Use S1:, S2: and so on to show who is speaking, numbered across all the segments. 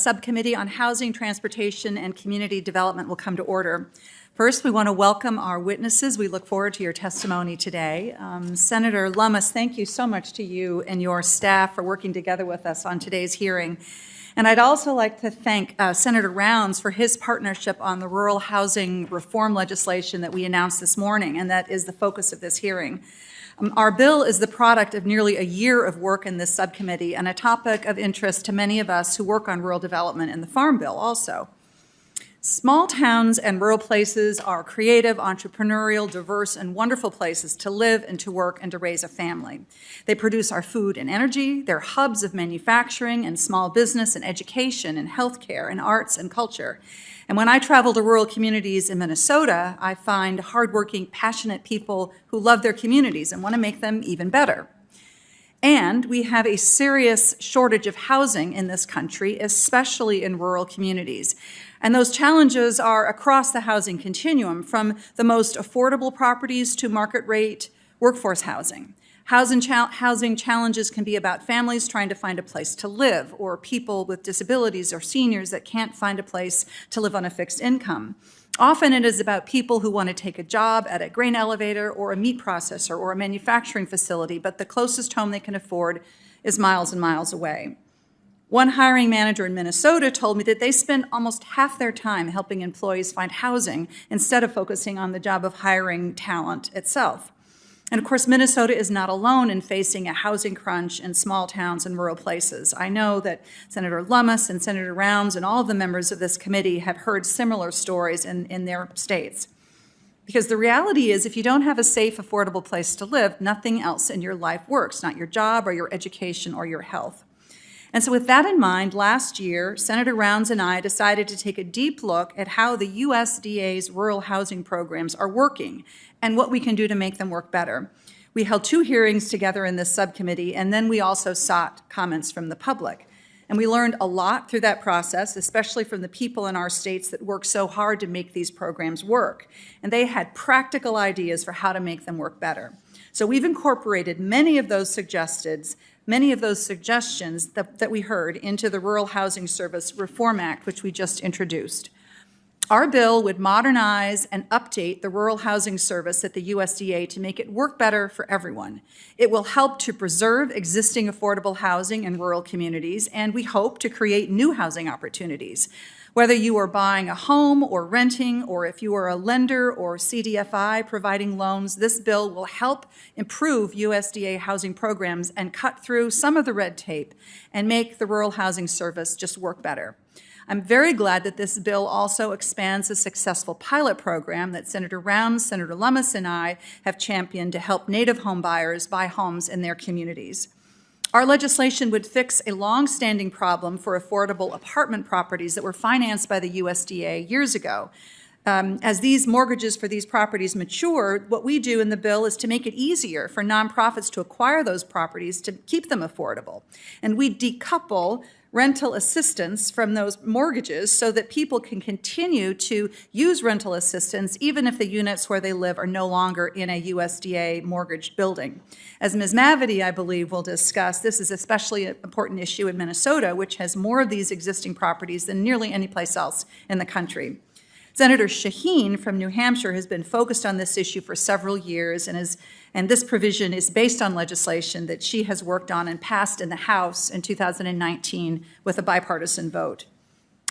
S1: Subcommittee on Housing, Transportation, and Community Development will come to order. First, we want to welcome our witnesses. We look forward to your testimony today. Senator Lummis, thank you so much to you and your staff for working together with us on today's hearing. And I'd also like to thank Senator Rounds for his partnership on the rural housing reform legislation that we announced this morning, and that is the focus of this hearing. Our bill is the product of nearly a year of work in this subcommittee and a topic of interest to many of us who work on rural development and the Farm Bill also. Small towns and rural places are creative, entrepreneurial, diverse, and wonderful places to live and to work and to raise a family. They produce our food and energy. They're hubs of manufacturing and small business and education and healthcare and arts and culture. And when I travel to rural communities in Minnesota, I find hardworking, passionate people who love their communities and want to make them even better. And we have a serious shortage of housing in this country, especially in rural communities. And those challenges are across the housing continuum, from the most affordable properties to market rate workforce housing. Housing challenges can be about families trying to find a place to live, or people with disabilities or seniors that can't find a place to live on a fixed income. Often it is about people who want to take a job at a grain elevator or a meat processor or a manufacturing facility, but the closest home they can afford is miles and miles away. One hiring manager in Minnesota told me that they spend almost half their time helping employees find housing instead of focusing on the job of hiring talent itself. And of course, Minnesota is not alone in facing a housing crunch in small towns and rural places. I know that Senator Lummis and Senator Rounds and all of the members of this committee have heard similar stories in their states. Because the reality is, if you don't have a safe, affordable place to live, nothing else in your life works, not your job or your education or your health. And so with that in mind, last year, Senator Rounds and I decided to take a deep look at how the USDA's rural housing programs are working and what we can do to make them work better. We held 2 hearings together in this subcommittee, and then we also sought comments from the public. And we learned a lot through that process, especially from the people in our states that work so hard to make these programs work. And they had practical ideas for how to make them work better. So we've incorporated many of those suggestions that we heard into the Rural Housing Service Reform Act, which we just introduced. Our bill would modernize and update the Rural Housing Service at the USDA to make it work better for everyone. It will help to preserve existing affordable housing in rural communities, and we hope to create new housing opportunities. Whether you are buying a home or renting, or if you are a lender or CDFI providing loans, this bill will help improve USDA housing programs and cut through some of the red tape and make the Rural Housing Service just work better. I'm very glad that this bill also expands a successful pilot program that Senator Rounds, Senator Lummis, and I have championed to help Native home buyers buy homes in their communities. Our legislation would fix a long-standing problem for affordable apartment properties that were financed by the USDA years ago. As these mortgages for these properties mature, what we do in the bill is to make it easier for nonprofits to acquire those properties to keep them affordable. And we decouple rental assistance from those mortgages so that people can continue to use rental assistance even if the units where they live are no longer in a USDA mortgage building. As Ms. Mavity, I believe, will discuss, this is especially an important issue in Minnesota, which has more of these existing properties than nearly any place else in the country. Senator Shaheen from New Hampshire has been focused on this issue for several years, and this provision is based on legislation that she has worked on and passed in the House in 2019 with a bipartisan vote.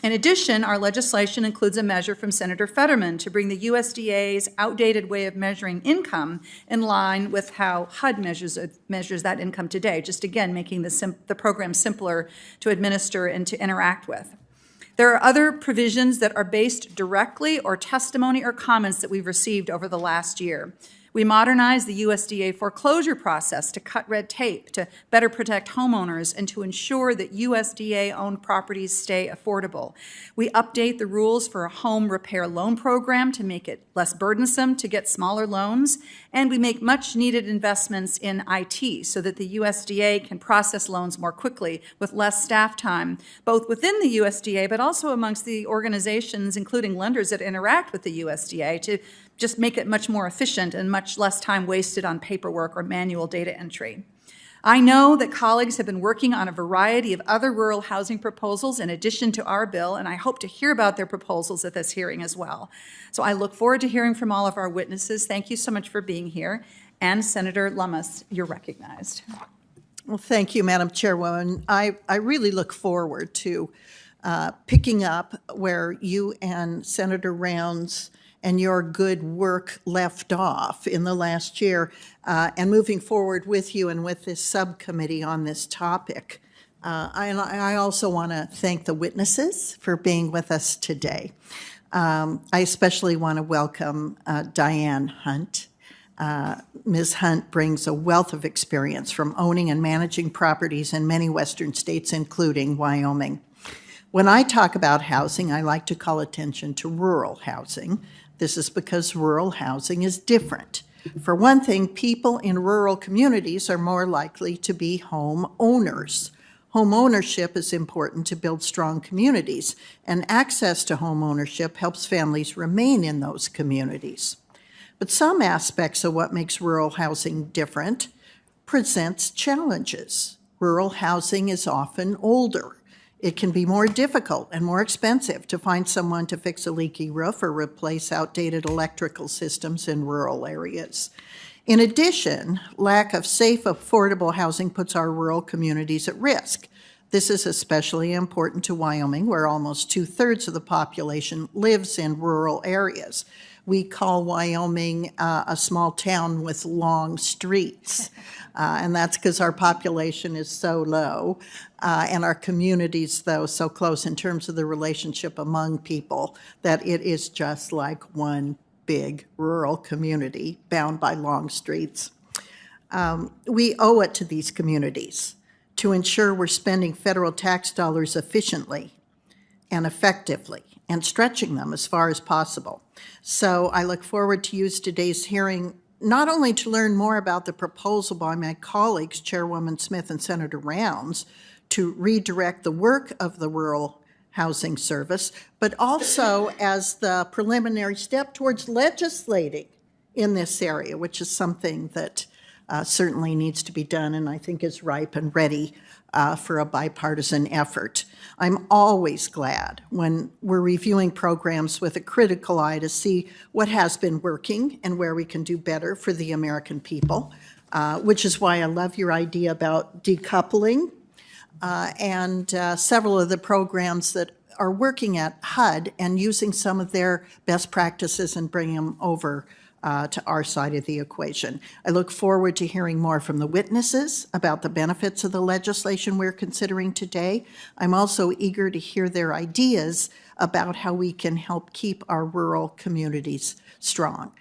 S1: In addition, our legislation includes a measure from Senator Fetterman to bring the USDA's outdated way of measuring income in line with how HUD measures that income today, just again making the program simpler to administer and to interact with. There are other provisions that are based directly or testimony or comments that we've received over the last year. We modernized the USDA foreclosure process to cut red tape, to better protect homeowners, and to ensure that USDA-owned properties stay affordable. We update the rules for a home repair loan program to make it less burdensome to get smaller loans, and we make much-needed investments in IT so that the USDA can process loans more quickly with less staff time, both within the USDA but also amongst the organizations, including lenders that interact with the USDA, to just make it much more efficient and much less time wasted on paperwork or manual data entry. I know that colleagues have been working on a variety of other rural housing proposals in addition to our bill, and I hope to hear about their proposals at this hearing as well. So I look forward to hearing from all of our witnesses. Thank you so much for being here. And Senator Lummis, you're recognized.
S2: Well, thank you, Madam Chairwoman. I really look forward to picking up where you and Senator Rounds and your good work left off in the last year, and moving forward with you and with this subcommittee on this topic. I also want to thank the witnesses for being with us today. I especially want to welcome Diane Hunt. Ms. Hunt brings a wealth of experience from owning and managing properties in many Western states, including Wyoming. When I talk about housing, I like to call attention to rural housing. This is because rural housing is different. For one thing, people in rural communities are more likely to be home owners. Home ownership is important to build strong communities, and access to home ownership helps families remain in those communities. But some aspects of what makes rural housing different presents challenges. Rural housing is often older. It can be more difficult and more expensive to find someone to fix a leaky roof or replace outdated electrical systems in rural areas. In addition, lack of safe, affordable housing puts our rural communities at risk. This is especially important to Wyoming, where almost 2/3 of the population lives in rural areas. We call Wyoming a small town with long streets, and that's because our population is so low, and our communities, though, so close in terms of the relationship among people that it is just like one big rural community bound by long streets. We owe it to these communities to ensure we're spending federal tax dollars efficiently and effectively and stretching them as far as possible. So I look forward to use today's hearing not only to learn more about the proposal by my colleagues, Chairwoman Smith and Senator Rounds, to redirect the work of the Rural Housing Service, but also as the preliminary step towards legislating in this area, which is something that certainly needs to be done and I think is ripe and ready for a bipartisan effort. I'm always glad when we're reviewing programs with a critical eye to see what has been working and where we can do better for the American people, which is why I love your idea about decoupling and several of the programs that are working at HUD and using some of their best practices and bringing them over to our side of the equation. I look forward to hearing more from the witnesses about the benefits of the legislation we're considering today. I'm also eager to hear their ideas about how we can help keep our rural communities strong.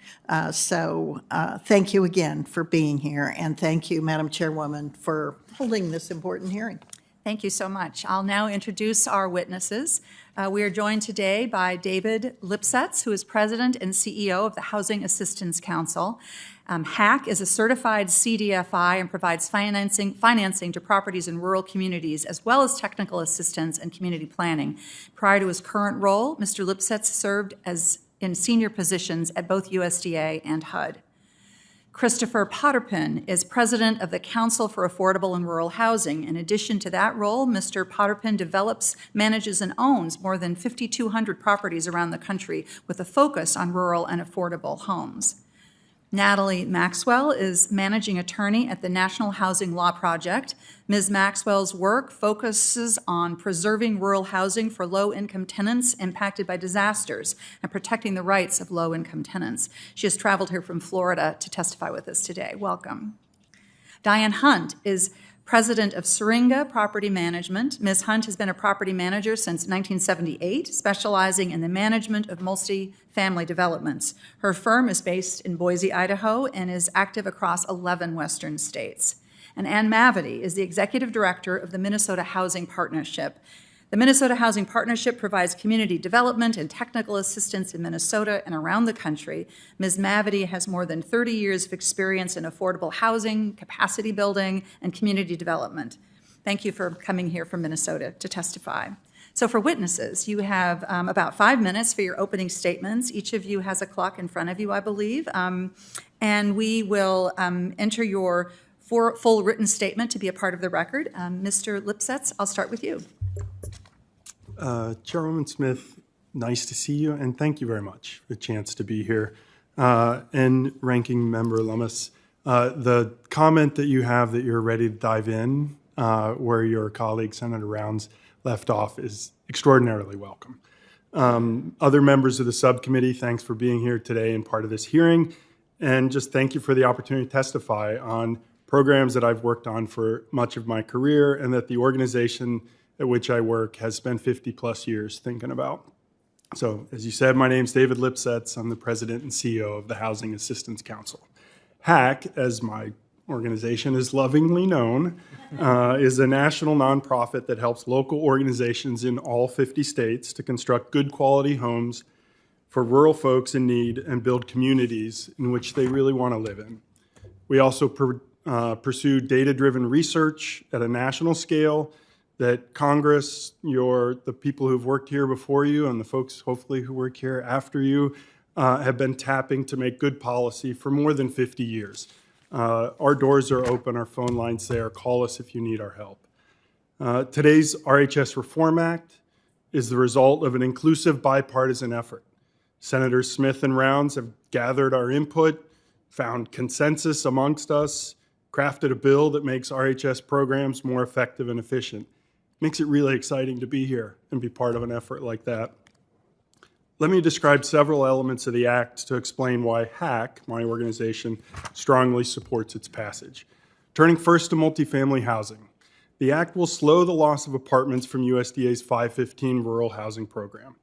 S2: So thank you again for being here, and thank you, Madam Chairwoman, for holding this important hearing.
S1: Thank you so much. I'll now introduce our witnesses. We are joined today by David Lipsetz, who is President and CEO of the Housing Assistance Council. HAC is a certified CDFI and provides financing to properties in rural communities, as well as technical assistance and community planning. Prior to his current role, Mr. Lipsetz served in senior positions at both USDA and HUD. Christopher Potterpin is president of the Council for Affordable and Rural Housing. In addition to that role, Mr. Potterpin develops, manages, and owns more than 5,200 properties around the country with a focus on rural and affordable homes. Natalie Maxwell is managing attorney at the National Housing Law Project. Ms. Maxwell's work focuses on preserving rural housing for low-income tenants impacted by disasters and protecting the rights of low-income tenants. She has traveled here from Florida to testify with us today. Welcome. Diane Hunt is president of Syringa Property Management. Ms. Hunt has been a property manager since 1978, specializing in the management of multi-family developments. Her firm is based in Boise, Idaho, and is active across 11 Western states. And Ann Mavity is the executive director of the Minnesota Housing Partnership. The Minnesota Housing Partnership provides community development and technical assistance in Minnesota and around the country. Ms. Mavity has more than 30 years of experience in affordable housing, capacity building, and community development. Thank you for coming here from Minnesota to testify. So for witnesses, you have about 5 minutes for your opening statements. Each of you has a clock in front of you, I believe. And we will enter your full written statement to be a part of the record. Mr. Lipsetz, I'll start with you.
S3: Chairwoman Smith, nice to see you, and thank you very much for the chance to be here. And Ranking Member Lummis, the comment that you have that you're ready to dive in where your colleague Senator Rounds left off is extraordinarily welcome. Other members of the subcommittee, thanks for being here today and part of this hearing. And just thank you for the opportunity to testify on programs that I've worked on for much of my career and that the organization at which I work has spent 50 plus years thinking about. So as you said, my name's David Lipsetz. I'm the president and CEO of the Housing Assistance Council. HAC, as my organization is lovingly known, is a national nonprofit that helps local organizations in all 50 states to construct good quality homes for rural folks in need and build communities in which they really want to live in. We also pursue data-driven research at a national scale that Congress, the people who've worked here before you and the folks hopefully who work here after you have been tapping to make good policy for more than 50 years. Our doors are open, our phone lines there. Call us if you need our help. Today's RHS Reform Act is the result of an inclusive bipartisan effort. Senators Smith and Rounds have gathered our input, found consensus amongst us, crafted a bill that makes RHS programs more effective and efficient. Makes it really exciting to be here and be part of an effort like that. Let me describe several elements of the Act to explain why HAC, my organization, strongly supports its passage. Turning first to multifamily housing. The Act will slow the loss of apartments from USDA's 515 rural housing program.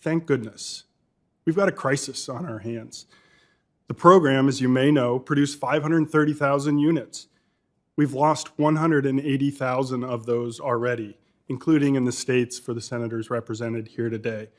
S3: Thank goodness. We've got a crisis on our hands. The program, as you may know, produced 530,000 units. We've lost 180,000 of those already, including in the states for the senators represented here today.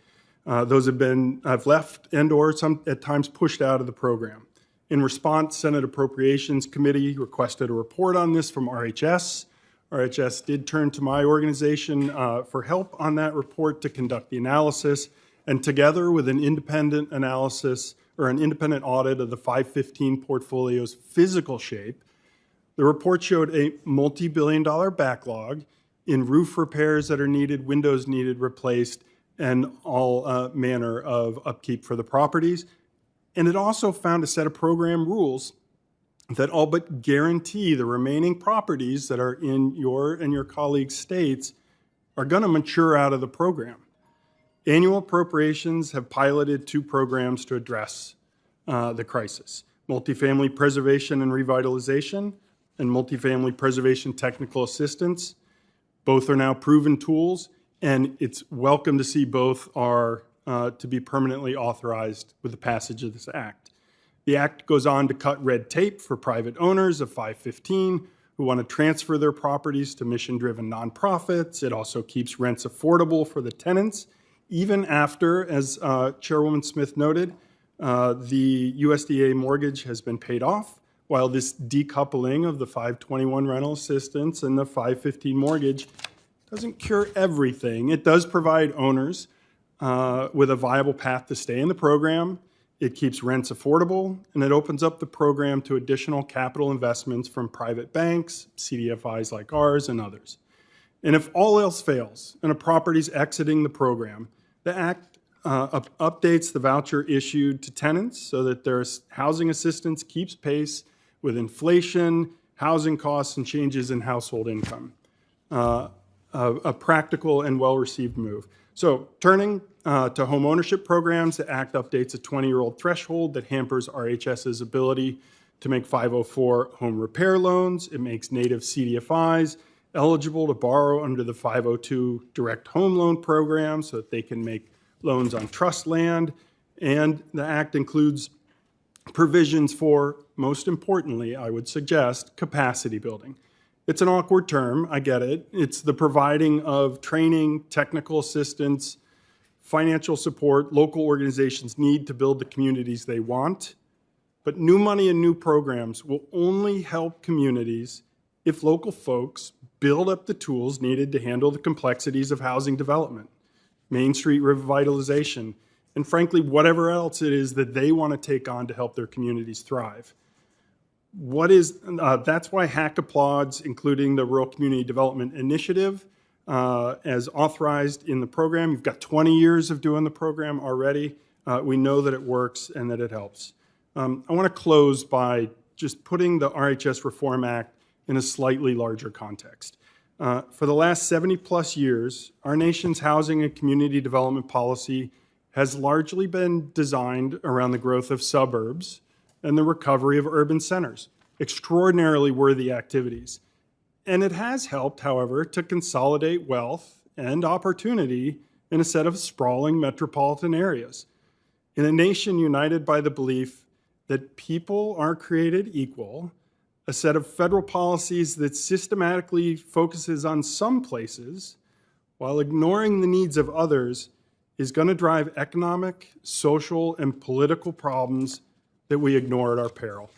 S3: Those have left and or at times pushed out of the program. In response, Senate Appropriations Committee requested a report on this from RHS. RHS did turn to my organization for help on that report to conduct the analysis, and together with an independent analysis or an independent audit of the 515 portfolio's physical shape, the report showed a multi-billion-dollar backlog in roof repairs that are needed, windows needed replaced, and all manner of upkeep for the properties. And it also found a set of program rules that all but guarantee the remaining properties that are in your and your colleagues' states are going to mature out of the program. Annual appropriations have piloted 2 programs to address the crisis: multifamily preservation and revitalization, and multifamily preservation technical assistance. Both are now proven tools, and it's welcome to see both are to be permanently authorized with the passage of this Act. The Act goes on to cut red tape for private owners of 515 who want to transfer their properties to mission-driven nonprofits. It also keeps rents affordable for the tenants, even after, as Chairwoman Smith noted, the USDA mortgage has been paid off. While this decoupling of the 521 rental assistance and the 515 mortgage doesn't cure everything, it does provide owners with a viable path to stay in the program. It keeps rents affordable, and it opens up the program to additional capital investments from private banks, CDFIs like ours, and others. And if all else fails and a property's exiting the program, the Act updates the voucher issued to tenants so that their housing assistance keeps pace with inflation, housing costs, and changes in household income. A practical and well-received move. So turning to home ownership programs, the Act updates a 20-year-old threshold that hampers RHS's ability to make 504 home repair loans. It makes native CDFIs eligible to borrow under the 502 direct home loan program so that they can make loans on trust land. And the Act includes provisions for, most importantly, I would suggest, capacity building. It's an awkward term, I get it. It's the providing of training, technical assistance, financial support local organizations need to build the communities they want. But new money and new programs will only help communities if local folks build up the tools needed to handle the complexities of housing development, Main Street revitalization, and frankly, whatever else it is that they want to take on to help their communities thrive. That's why HAC applauds, including the Rural Community Development Initiative, as authorized in the program. You've got 20 years of doing the program already. We know that it works and that it helps. I want to close by just putting the RHS Reform Act in a slightly larger context. For the last 70 plus years, our nation's housing and community development policy has largely been designed around the growth of suburbs and the recovery of urban centers. Extraordinarily worthy activities. And it has helped, however, to consolidate wealth and opportunity in a set of sprawling metropolitan areas. In a nation united by the belief that people are created equal, a set of federal policies that systematically focuses on some places while ignoring the needs of others is going to drive economic, social, and political problems that we ignore at our peril.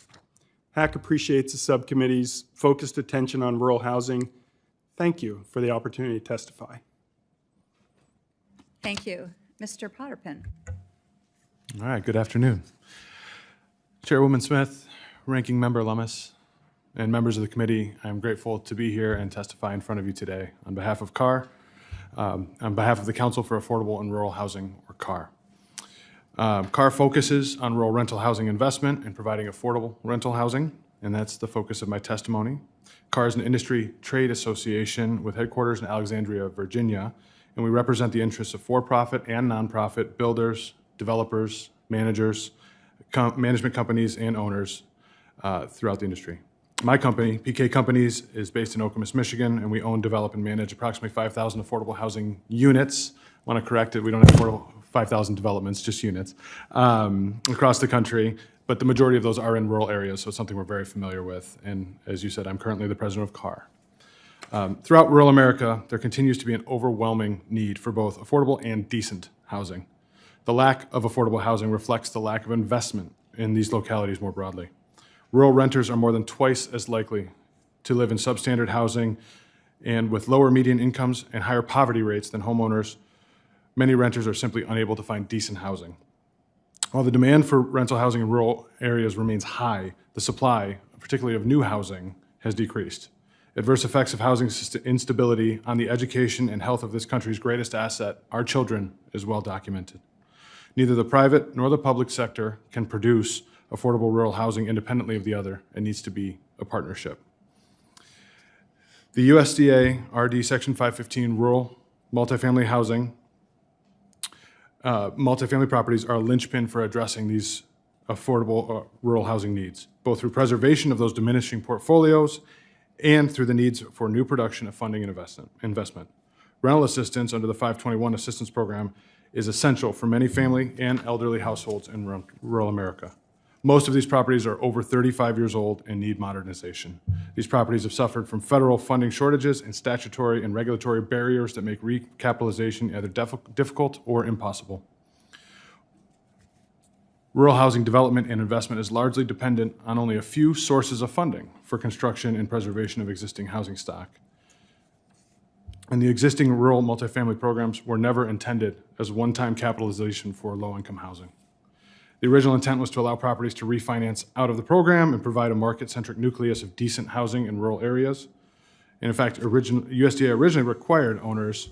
S3: HAC appreciates the subcommittee's focused attention on rural housing. Thank you for the opportunity to testify.
S1: Thank you. Mr. Potterpin.
S4: All right, good afternoon. Chairwoman Smith, Ranking Member Lummis, and members of the committee, I'm grateful to be here and testify in front of you today on behalf of CAR, on behalf of the Council for Affordable and Rural Housing, or CAR. CAR focuses on rural rental housing investment and providing affordable rental housing, and that's the focus of my testimony. CAR is an industry trade association with headquarters in Alexandria, Virginia, and we represent the interests of for-profit and nonprofit builders, developers, managers, management companies, and owners throughout the industry. My company, PK Companies, is based in Okemos, Michigan, and we own, develop, and manage approximately 5,000 affordable housing units. I want to correct it, we don't have affordable 5,000 developments, just units, across the country, but the majority of those are in rural areas, so it's something we're very familiar with. And as you said, I'm currently the president of CAR. Throughout rural America, there continues to be an overwhelming need for both affordable and decent housing. The lack of affordable housing reflects the lack of investment in these localities more broadly. Rural renters are more than twice as likely to live in substandard housing, and with lower median incomes and higher poverty rates than homeowners, many renters are simply unable to find decent housing. While the demand for rental housing in rural areas remains high, the supply, particularly of new housing, has decreased. Adverse effects of housing instability on the education and health of this country's greatest asset, our children, is well documented. Neither the private nor the public sector can produce affordable rural housing independently of the other. It needs to be a partnership. The USDA RD Section 515 rural multifamily housing, multifamily properties are a linchpin for addressing these affordable rural housing needs, both through preservation of those diminishing portfolios and through the needs for new production of funding and investment. Rental assistance under the 521 Assistance Program is essential for many family and elderly households in rural America. Most of these properties are over 35 years old and need modernization. These properties have suffered from federal funding shortages and statutory and regulatory barriers that make recapitalization either difficult or impossible. Rural housing development and investment is largely dependent on only a few sources of funding for construction and preservation of existing housing stock. And the existing rural multifamily programs were never intended as one-time capitalization for low-income housing. The original intent was to allow properties to refinance out of the program and provide a market-centric nucleus of decent housing in rural areas. And in fact, USDA originally required owners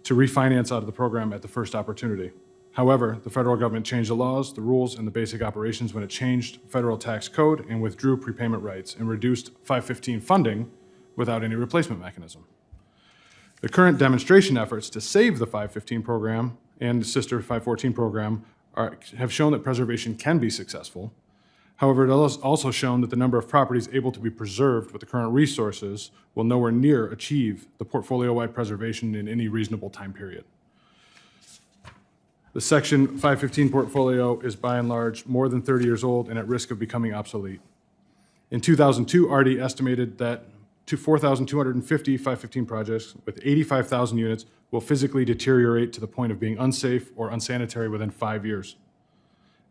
S4: to refinance out of the program at the first opportunity. However, the federal government changed the laws, the rules, and the basic operations when it changed federal tax code and withdrew prepayment rights and reduced 515 funding without any replacement mechanism. The current demonstration efforts to save the 515 program and the sister 514 program have shown that preservation can be successful. However, it has also shown that the number of properties able to be preserved with the current resources will nowhere near achieve the portfolio-wide preservation in any reasonable time period. The Section 515 portfolio is by and large more than 30 years old and at risk of becoming obsolete. In 2002, RD estimated that 4,250 515 projects with 85,000 units will physically deteriorate to the point of being unsafe or unsanitary within 5 years.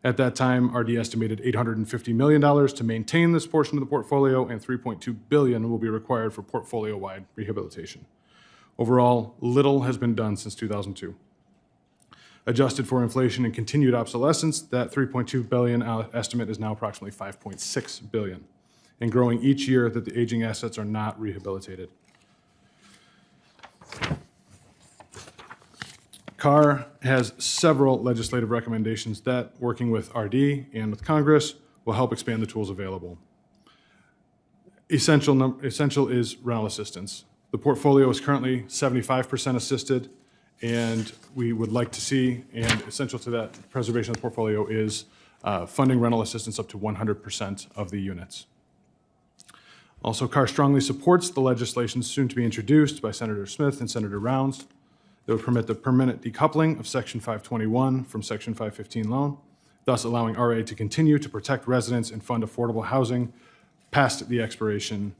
S4: At that time, RD estimated $850 million to maintain this portion of the portfolio, and $3.2 billion will be required for portfolio-wide rehabilitation. Overall, little has been done since 2002. Adjusted for inflation and continued obsolescence, that $3.2 billion estimate is now approximately $5.6 billion. and growing each year that the aging assets are not rehabilitated. CAR has several legislative recommendations that, working with RD and with Congress, will help expand the tools available. Essential is rental assistance. The portfolio is currently 75% assisted, and we would like to see, and essential to that preservation of the portfolio is funding rental assistance up to 100% of the units. Also, CAR strongly supports the legislation soon to be introduced by Senator Smith and Senator Rounds that would permit the permanent decoupling of Section 521 from Section 515 loan, thus allowing RA to continue to protect residents and fund affordable housing past the expiration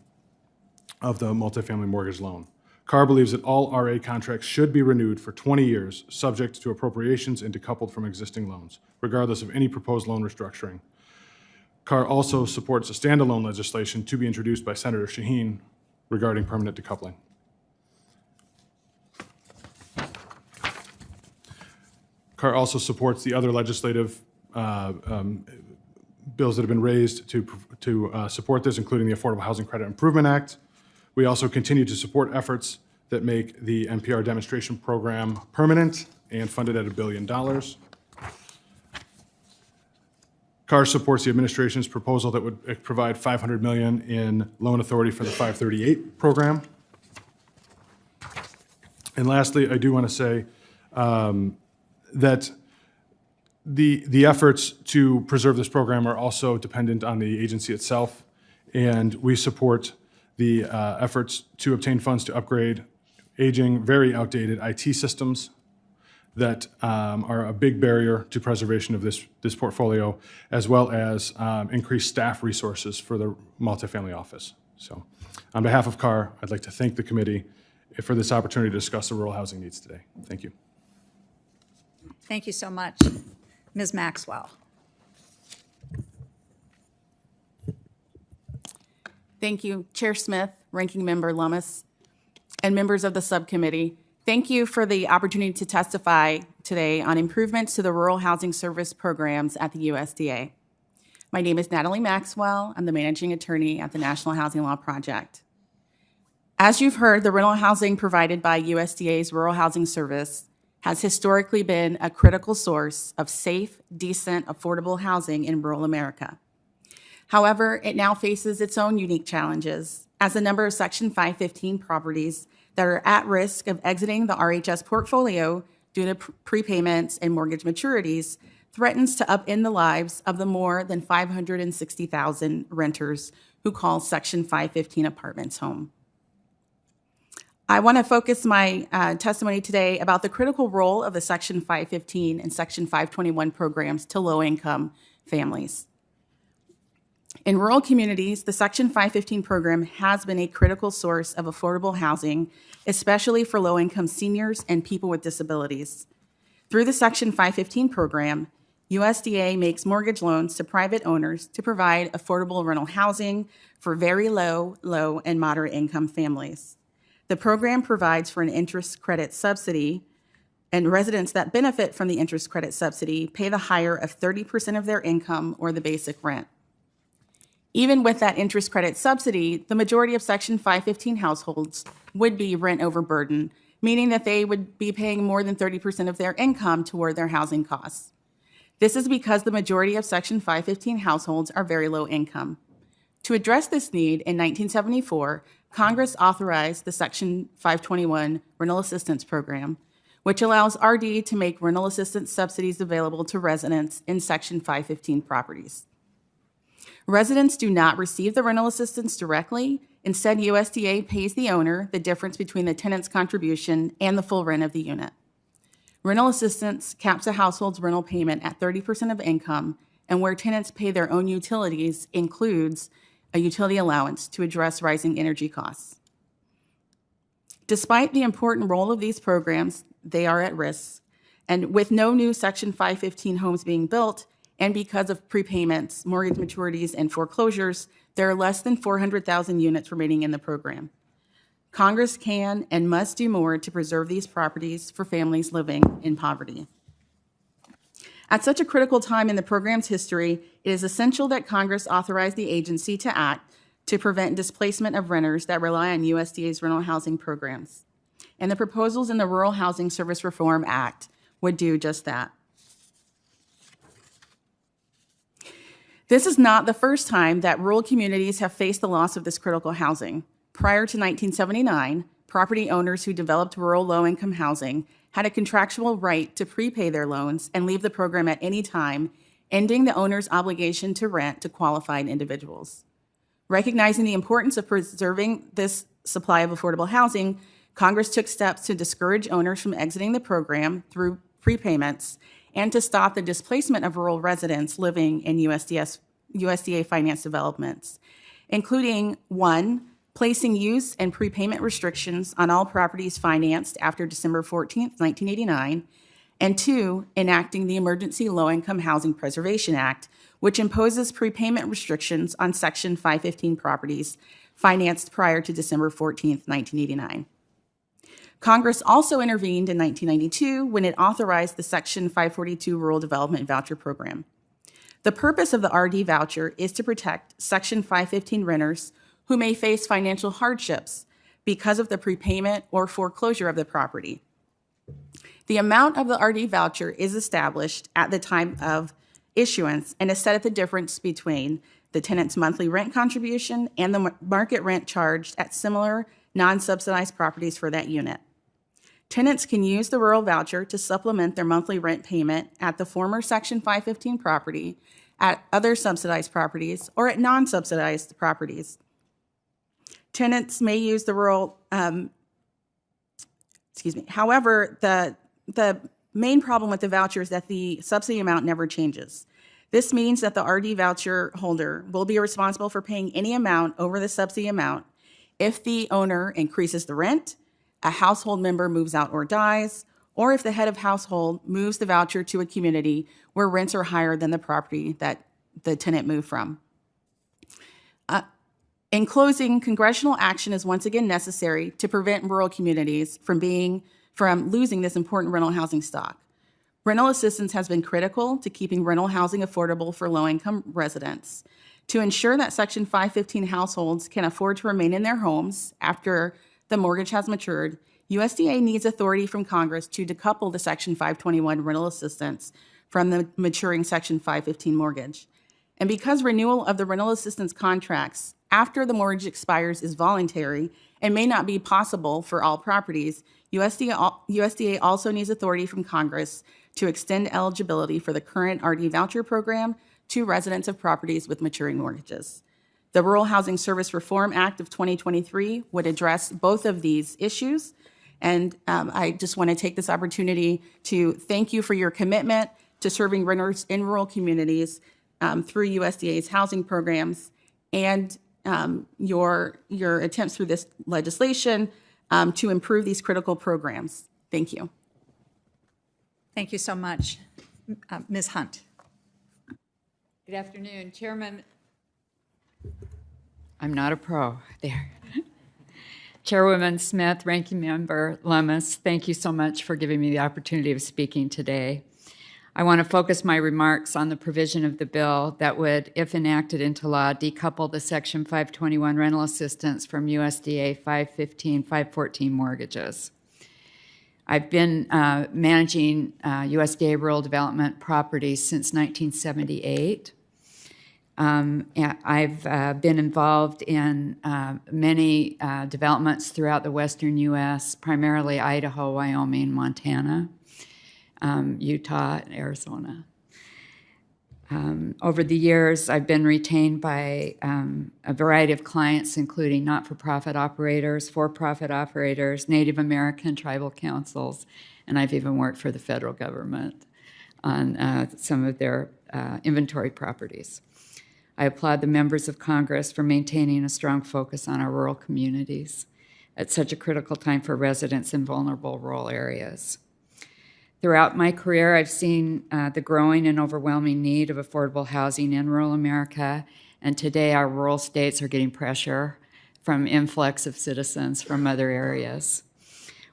S4: of the multifamily mortgage loan. CAR believes that all RA contracts should be renewed for 20 years, subject to appropriations and decoupled from existing loans, regardless of any proposed loan restructuring. CAR also supports a standalone legislation to be introduced by Senator Shaheen regarding permanent decoupling. CAR also supports the other legislative bills that have been raised to support this, including the Affordable Housing Credit Improvement Act. We also continue to support efforts that make the NPR demonstration program permanent and funded at $1 billion. CAR supports the administration's proposal that would provide $500 million in loan authority for the 538 program. And lastly, I do want to say that the efforts to preserve this program are also dependent on the agency itself, and we support the efforts to obtain funds to upgrade aging, very outdated IT systems that are a big barrier to preservation of this portfolio, as well as increased staff resources for the multifamily office. So on behalf of CAR, I'd like to thank the committee for this opportunity to discuss the rural housing needs today. Thank you.
S1: Thank you so much. Ms. Maxwell.
S5: Thank you, Chair Smith, Ranking Member Lummis, and members of the subcommittee. Thank you for the opportunity to testify today on improvements to the rural housing service programs at the USDA. My name is Natalie Maxwell. I'm the managing attorney at the National Housing Law Project. As you've heard, the rental housing provided by USDA's Rural Housing Service has historically been a critical source of safe, decent, affordable housing in rural America. However, it now faces its own unique challenges as the number of Section 515 properties that are at risk of exiting the RHS portfolio due to prepayments and mortgage maturities threatens to upend the lives of the more than 560,000 renters who call Section 515 apartments home. I want to focus my testimony today about the critical role of the Section 515 and Section 521 programs to low-income families. In rural communities, the Section 515 program has been a critical source of affordable housing, especially for low-income seniors and people with disabilities. Through the Section 515 program, USDA makes mortgage loans to private owners to provide affordable rental housing for very low, and moderate income families. The program provides for an interest credit subsidy, and residents that benefit from the interest credit subsidy pay the higher of 30% of their income or the basic rent. Even with that interest credit subsidy, the majority of Section 515 households would be rent overburdened, meaning that they would be paying more than 30% of their income toward their housing costs. This is because the majority of Section 515 households are very low income. To address this need, in 1974, Congress authorized the Section 521 Rental Assistance Program, which allows RD to make rental assistance subsidies available to residents in Section 515 properties. Residents do not receive the rental assistance directly. Instead, USDA pays the owner the difference between the tenant's contribution and the full rent of the unit. Rental assistance caps a household's rental payment at 30% of income, and where tenants pay their own utilities includes a utility allowance to address rising energy costs. Despite the important role of these programs, they are at risk, and with no new Section 515 homes being built, and because of prepayments, mortgage maturities, and foreclosures, there are less than 400,000 units remaining in the program. Congress can and must do more to preserve these properties for families living in poverty. At such a critical time in the program's history, it is essential that Congress authorize the agency to act to prevent displacement of renters that rely on USDA's rental housing programs. And the proposals in the Rural Housing Service Reform Act would do just that. This is not the first time that rural communities have faced the loss of this critical housing. Prior to 1979, property owners who developed rural low-income housing had a contractual right to prepay their loans and leave the program at any time, ending the owner's obligation to rent to qualified individuals. Recognizing the importance of preserving this supply of affordable housing, Congress took steps to discourage owners from exiting the program through prepayments and to stop the displacement of rural residents living in USDA financed developments, including 1, placing use and prepayment restrictions on all properties financed after December 14, 1989, and 2, enacting the Emergency Low-Income Housing Preservation Act, which imposes prepayment restrictions on Section 515 properties financed prior to December 14, 1989. Congress also intervened in 1992 when it authorized the Section 542 Rural Development Voucher Program. The purpose of the RD voucher is to protect Section 515 renters who may face financial hardships because of the prepayment or foreclosure of the property. The amount of the RD voucher is established at the time of issuance and is set at the difference between the tenant's monthly rent contribution and the market rent charged at similar non-subsidized properties for that unit. Tenants can use the rural voucher to supplement their monthly rent payment at the former Section 515 property, at other subsidized properties, or at non-subsidized properties. Tenants may use the rural, however, the main problem with the voucher is that the subsidy amount never changes. This means that the RD voucher holder will be responsible for paying any amount over the subsidy amount if the owner increases the rent, a household member moves out or dies, or if the head of household moves the voucher to a community where rents are higher than the property that the tenant moved from. In closing, congressional action is once again necessary to prevent rural communities from losing this important rental housing stock. Rental assistance has been critical to keeping rental housing affordable for low-income residents. To ensure that Section 515 households can afford to remain in their homes after the mortgage has matured, USDA needs authority from Congress to decouple the Section 521 rental assistance from the maturing Section 515 mortgage. And because renewal of the rental assistance contracts after the mortgage expires is voluntary and may not be possible for all properties, USDA also needs authority from Congress to extend eligibility for the current RD voucher program to residents of properties with maturing mortgages. The Rural Housing Service Reform Act of 2023 would address both of these issues. And I just want to take this opportunity to thank you for your commitment to serving renters in rural communities through USDA's housing programs and your attempts through this legislation to improve these critical programs. Thank you.
S1: Thank you so much. Ms. Hunt.
S6: Good afternoon, Chairman. I'm not a pro there. Chairwoman Smith, Ranking Member Lummis, thank you so much for giving me the opportunity of speaking today. I want to focus my remarks on the provision of the bill that would, if enacted into law, decouple the Section 521 rental assistance from USDA 515, 514 mortgages. I've been managing USDA rural development properties since 1978. I've been involved in many developments throughout the western U.S., primarily Idaho, Wyoming, Montana, Utah, and Arizona. Over the years, I've been retained by a variety of clients, including not-for-profit operators, for-profit operators, Native American tribal councils, and I've even worked for the federal government on some of their inventory properties. I applaud the members of Congress for maintaining a strong focus on our rural communities at such a critical time for residents in vulnerable rural areas. Throughout my career, I've seen the growing and overwhelming need of affordable housing in rural America, and today our rural states are getting pressure from influx of citizens from other areas.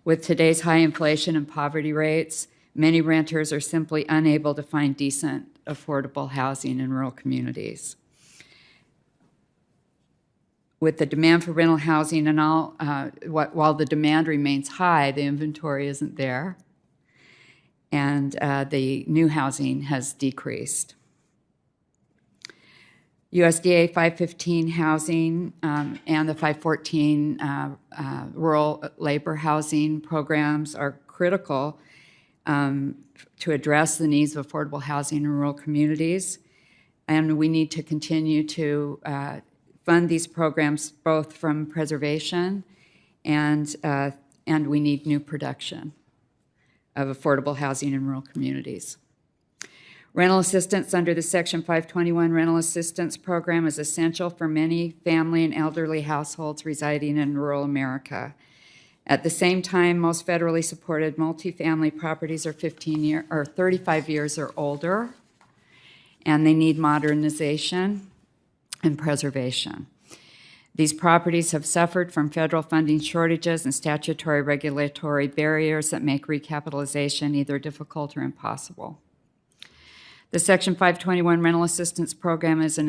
S6: With today's high inflation and poverty rates, many renters are simply unable to find decent, affordable housing in rural communities. with the demand for rental housing and all, while the demand remains high, the inventory isn't there, and the new housing has decreased. USDA 515 housing and the 514 rural labor housing programs are critical to address the needs of affordable housing in rural communities. And we need to continue to fund these programs both from preservation and we need new production of affordable housing in rural communities. Rental assistance under the Section 521 Rental Assistance Program is essential for many family and elderly households residing in rural America. At the same time, most federally supported multifamily properties are 35 years or older, and they need modernization and preservation. These properties have suffered from federal funding shortages and statutory regulatory barriers that make recapitalization either difficult or impossible. The Section 521 Rental Assistance Program is an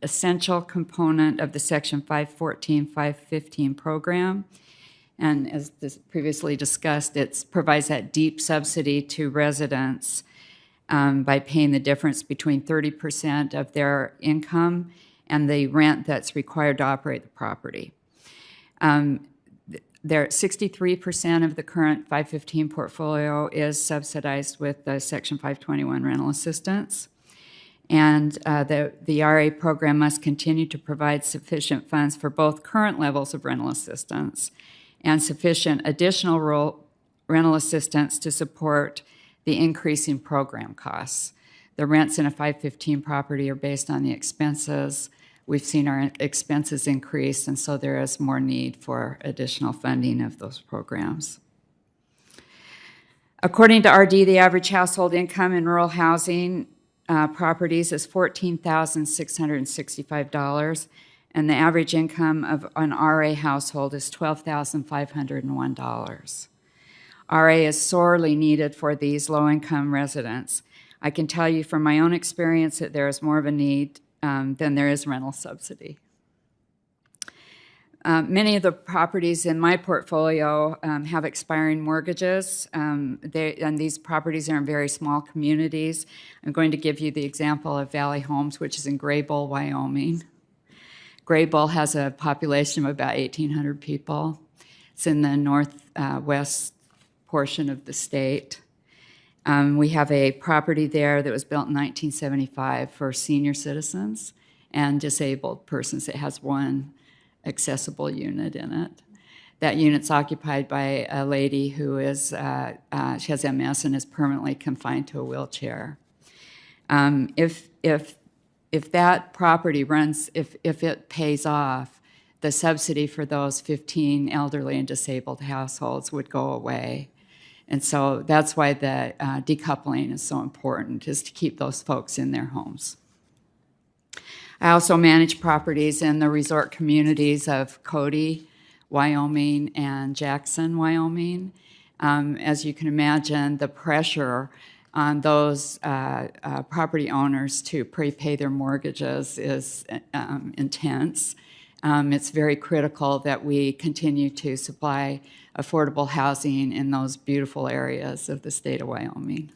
S6: essential component of the Section 514, 515 program. And as previously discussed, it provides that deep subsidy to residents by paying the difference between 30% of their income and the rent that's required to operate the property. 63% of the current 515 portfolio is subsidized with the Section 521 rental assistance. And the RA program must continue to provide sufficient funds for both current levels of rental assistance and sufficient additional rental assistance to support the increasing program costs. The rents in a 515 property are based on the expenses. We've seen our expenses increase, and so there is more need for additional funding of those programs. According to RD, the average household income in rural housing properties is $14,665, and the average income of an RA household is $12,501. RA is sorely needed for these low-income residents. I can tell you from my own experience that there is more of a need than there is rental subsidy. Many of the properties in my portfolio have expiring mortgages, and these properties are in very small communities. I'm going to give you the example of Valley Homes, which is in Graybull, Wyoming. Graybull has a population of about 1,800 people. It's in the northwest portion of the state. We have a property there that was built in 1975 for senior citizens and disabled persons. It has one accessible unit in it. That unit's occupied by a lady who is, she has MS and is permanently confined to a wheelchair. If that property runs, if it pays off, the subsidy for those 15 elderly and disabled households would go away. And so that's why the decoupling is so important, is to keep those folks in their homes. I also manage properties in the resort communities of Cody, Wyoming, and Jackson, Wyoming. As you can imagine, the pressure on those property owners to prepay their mortgages is intense. It's very critical that we continue to supply affordable housing in those beautiful areas of the state of Wyoming.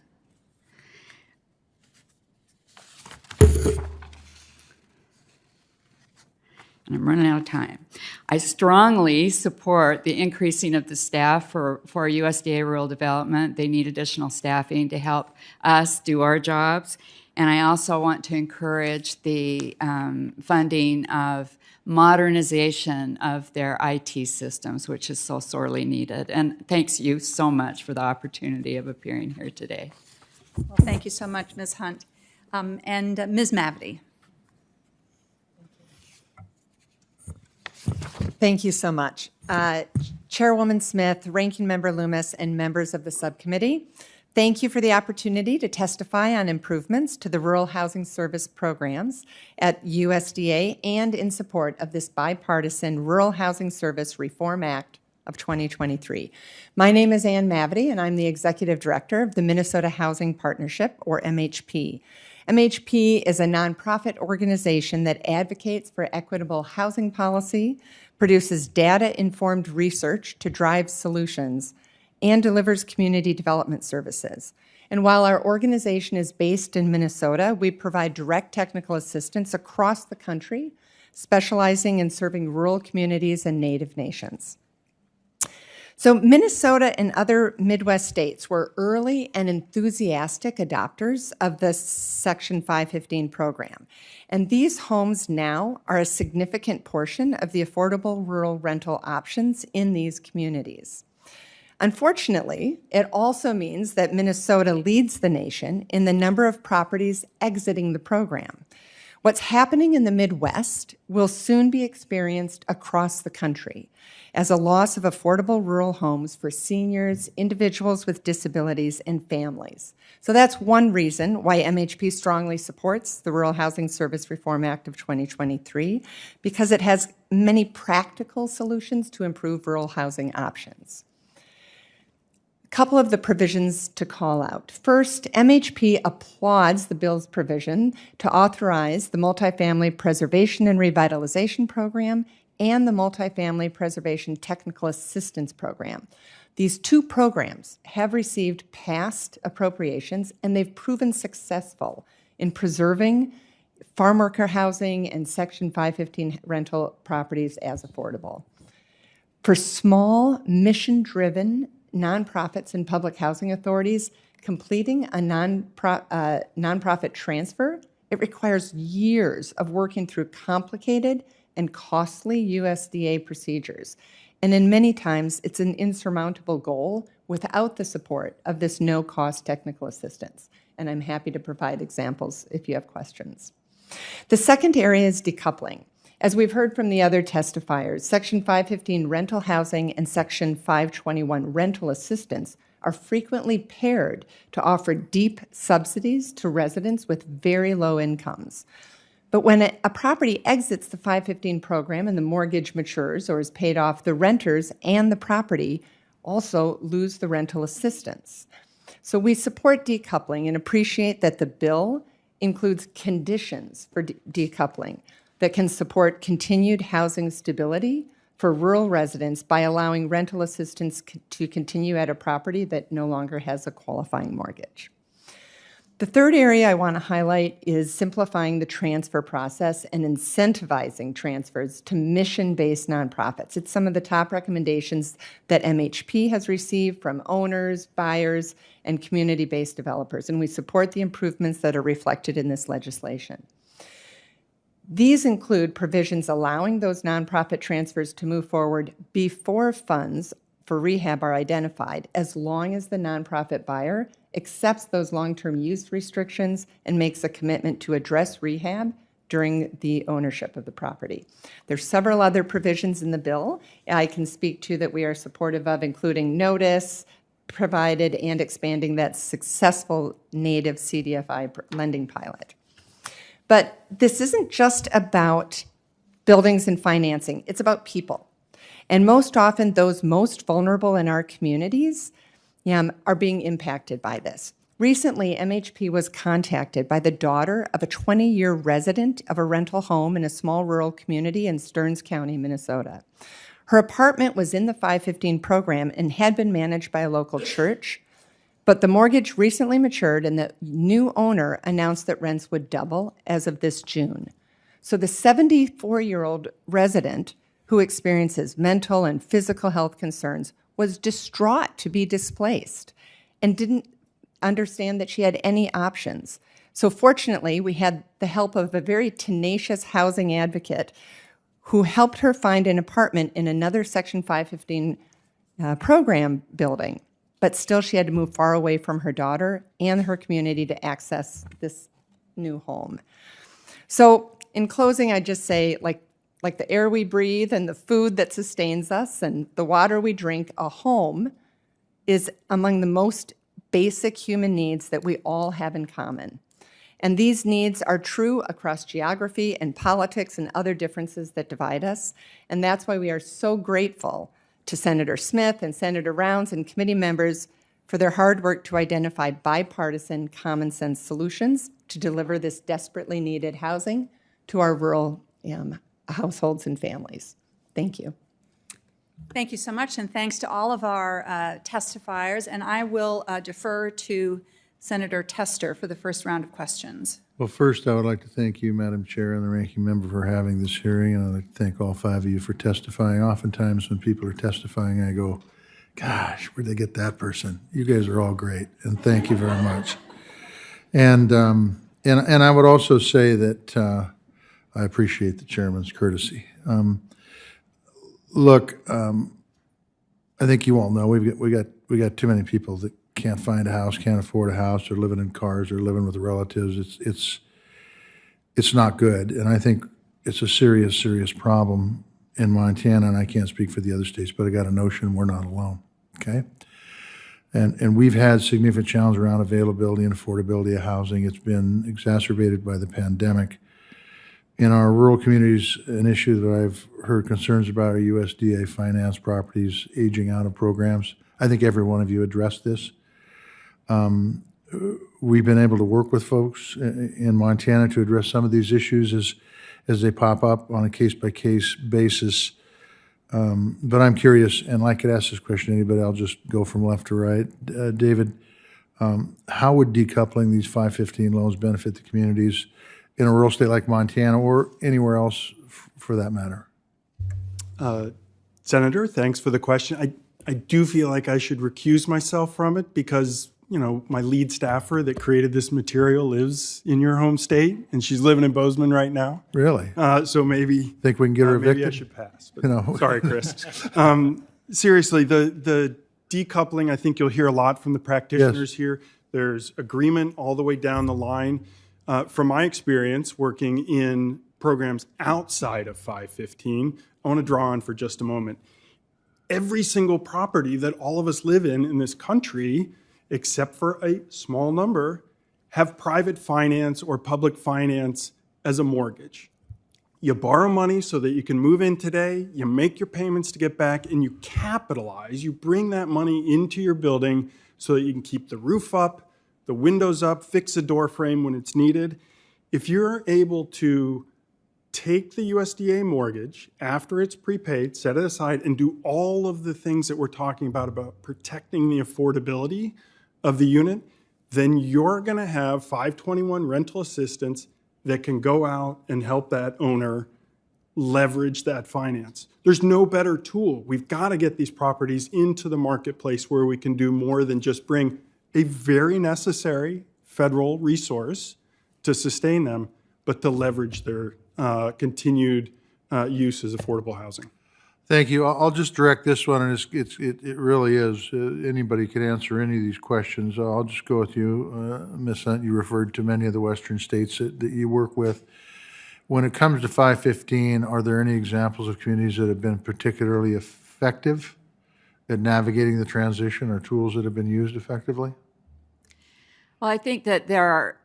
S6: And I'm running out of time. I strongly support the increasing of the staff for USDA rural development. They need additional staffing to help us do our jobs. And I also want to encourage the funding of modernization of their IT systems, which is so sorely needed. And thanks you so much for the opportunity of appearing here today.
S1: Well, thank you so much, Ms. Hunt. And Ms. Mavity.
S7: Thank you so much. Chairwoman Smith, Ranking Member Loomis, and members of the subcommittee, thank you for the opportunity to testify on improvements to the rural housing service programs at USDA and in support of this bipartisan Rural Housing Service Reform Act of 2023. My name is Ann Mavity, and I'm the Executive Director of the Minnesota Housing Partnership, or MHP. MHP is a nonprofit organization that advocates for equitable housing policy, produces data-informed research to drive solutions, and delivers community development services. And while our organization is based in Minnesota, we provide direct technical assistance across the country, specializing in serving rural communities and Native nations. So Minnesota and other Midwest states were early and enthusiastic adopters of the Section 515 program. And these homes now are a significant portion of the affordable rural rental options in these communities. Unfortunately, it also means that Minnesota leads the nation in the number of properties exiting the program. What's happening in the Midwest will soon be experienced across the country as a loss of affordable rural homes for seniors, individuals with disabilities, and families. So that's one reason why MHP strongly supports the Rural Housing Service Reform Act of 2023, because it has many practical solutions to improve rural housing options. Couple of the provisions to call out. First, MHP applauds the bill's provision to authorize the Multifamily Preservation and Revitalization Program and the Multifamily Preservation Technical Assistance Program. These two programs have received past appropriations, and they've proven successful in preserving farm worker housing and Section 515 rental properties as affordable. For small, mission-driven nonprofits and public housing authorities, completing a nonprofit transfer, it requires years of working through complicated and costly USDA procedures. And in many times, it's an insurmountable goal without the support of this no-cost technical assistance. And I'm happy to provide examples if you have questions. The second area is decoupling. As we've heard from the other testifiers, Section 515 rental housing and Section 521 rental assistance are frequently paired to offer deep subsidies to residents with very low incomes. But when a property exits the 515 program and the mortgage matures or is paid off, the renters and the property also lose the rental assistance. So we support decoupling and appreciate that the bill includes conditions for decoupling that can support continued housing stability for rural residents by allowing rental assistance to continue at a property that no longer has a qualifying mortgage. The third area I want to highlight is simplifying the transfer process and incentivizing transfers to mission-based nonprofits. It's some of the top recommendations that MHP has received from owners, buyers, and community-based developers, and we support the improvements that are reflected in this legislation. These include provisions allowing those nonprofit transfers to move forward before funds for rehab are identified, as long as the nonprofit buyer accepts those long-term use restrictions and makes a commitment to address rehab during the ownership of the property. There's several other provisions in the bill I can speak to that we are supportive of, including notice provided and expanding that successful native CDFI lending pilot. But this isn't just about buildings and financing, it's about people. And most often, those most vulnerable in our communities are being impacted by this. Recently, MHP was contacted by the daughter of a 20-year resident of a rental home in a small rural community in Stearns County, Minnesota. Her apartment was in the 515 program and had been managed by a local church, but the mortgage recently matured and the new owner announced that rents would double as of this June. So the 74-year-old resident who experiences mental and physical health concerns was distraught to be displaced and didn't understand that she had any options. So fortunately, we had the help of a very tenacious housing advocate who helped her find an apartment in another Section 515 program building. But still, she had to move far away from her daughter and her community to access this new home. So in closing, I just say, like the air we breathe and the food that sustains us and the water we drink, a home is among the most basic human needs that we all have in common. And these needs are true across geography and politics and other differences that divide us. And that's why we are so grateful to Senator Smith and Senator Rounds and committee members for their hard work to identify bipartisan common sense solutions to deliver this desperately needed housing to our rural households and families. Thank you.
S1: Thank you so much, and thanks to all of our testifiers. And I will defer to Senator Tester for the first round of questions.
S8: Well, first, I would like to thank you, Madam Chair, and the ranking member for having this hearing, and I'd like to thank all 5 of you for testifying. Oftentimes, when people are testifying, I go, gosh, where'd they get that person? You guys are all great, and thank you very much. And I would also say that I appreciate the chairman's courtesy. Look, I think you all know we got too many people that can't find a house, can't afford a house, they're living in cars, they're living with relatives. It's not good, and I think it's a serious problem in Montana, and I can't speak for the other states, but I got a notion we're not alone, okay? And we've had significant challenges around availability and affordability of housing. It's been exacerbated by the pandemic. In our rural communities, an issue that I've heard concerns about are USDA finance properties aging out of programs. I think every one of you addressed this. We've been able to work with folks in Montana to address some of these issues as they pop up on a case-by-case basis. But I'm curious, and I could ask this question to anybody, I'll just go from left to right. David, how would decoupling these 515 loans benefit the communities in a rural state like Montana or anywhere else for that matter?
S3: Senator, thanks for the question. I do feel like I should recuse myself from it because, you know, my lead staffer that created this material lives in your home state, and she's living in Bozeman right now.
S8: Really?
S3: So maybe
S8: think we can get her evicted?
S3: Maybe I should pass. But
S8: No.
S3: Sorry, Chris. Seriously, the decoupling, I think you'll hear a lot from the practitioners here. There's agreement all the way down the line. From my experience working in programs outside of 515, I want to draw on for just a moment. Every single property that all of us live in this country, except for a small number, have private finance or public finance as a mortgage. You borrow money so that you can move in today, you make your payments to get back, and you capitalize. You bring that money into your building so that you can keep the roof up, the windows up, fix a door frame when it's needed. If you're able to take the USDA mortgage after it's prepaid, set it aside, and do all of the things that we're talking about protecting the affordability of the unit, then you're going to have 521 rental assistance that can go out and help that owner leverage that finance. There's no better tool. We've got to get these properties into the marketplace where we can do more than just bring a very necessary federal resource to sustain them, but to leverage their continued use as affordable housing.
S8: Thank you. I'll just direct this one, and it really is. Anybody can answer any of these questions. I'll just go with you, Ms. Hunt. You referred to many of the western states that you work with. When it comes to 515, are there any examples of communities that have been particularly effective at navigating the transition or tools that have been used effectively?
S6: Well, I think that there are,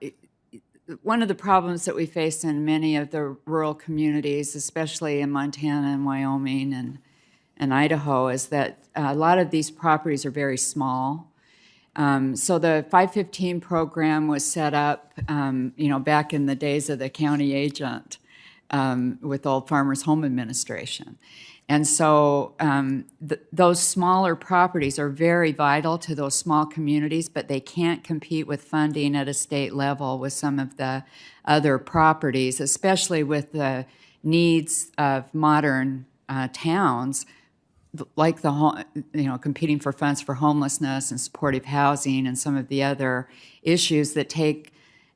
S6: one of the problems that we face in many of the rural communities, especially in Montana and Wyoming and Idaho, is that a lot of these properties are very small. So the 515 program was set up, back in the days of the county agent with Old Farmers Home Administration. And so those smaller properties are very vital to those small communities, but they can't compete with funding at a state level with some of the other properties, especially with the needs of modern towns, like competing for funds for homelessness and supportive housing and some of the other issues that take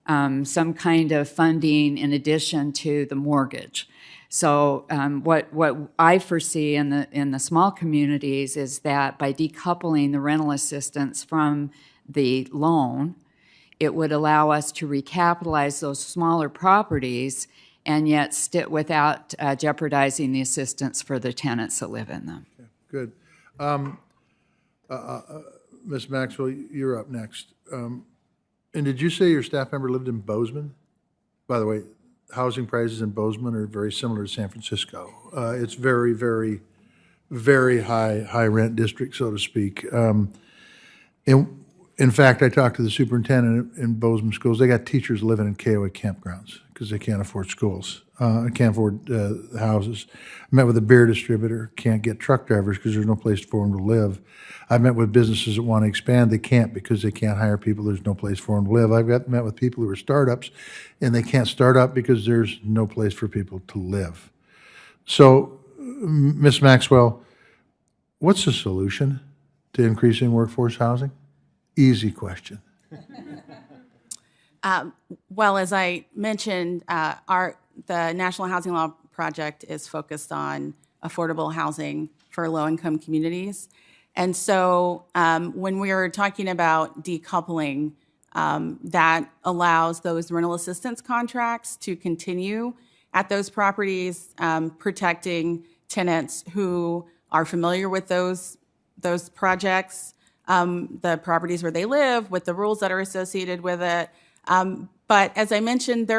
S6: some kind of funding in addition to the mortgage. So what I foresee in the small communities is that by decoupling the rental assistance from the loan, it would allow us to recapitalize those smaller properties and yet without jeopardizing the assistance for the tenants that live in them.
S8: Okay, good. Ms. Maxwell, you're up next. And did you say your staff member lived in Bozeman? By the way, housing prices in Bozeman are very similar to San Francisco. It's very, very very high rent district, so to speak. In fact, I talked to the superintendent in Bozeman schools. They got teachers living in KOA campgrounds because they can't afford schools, can't afford houses. I met with a beer distributor, can't get truck drivers because there's no place for them to live. I've met with businesses that want to expand. They can't because they can't hire people. There's no place for them to live. Met with people who are startups, and they can't start up because there's no place for people to live. So, Ms. Maxwell, what's the solution to increasing workforce housing? Easy question.
S5: Well, as I mentioned, the National Housing Law Project is focused on affordable housing for low-income communities. And so when we are talking about decoupling, that allows those rental assistance contracts to continue at those properties, protecting tenants who are familiar with those projects, the properties where they live, with the rules that are associated with it. But as I mentioned,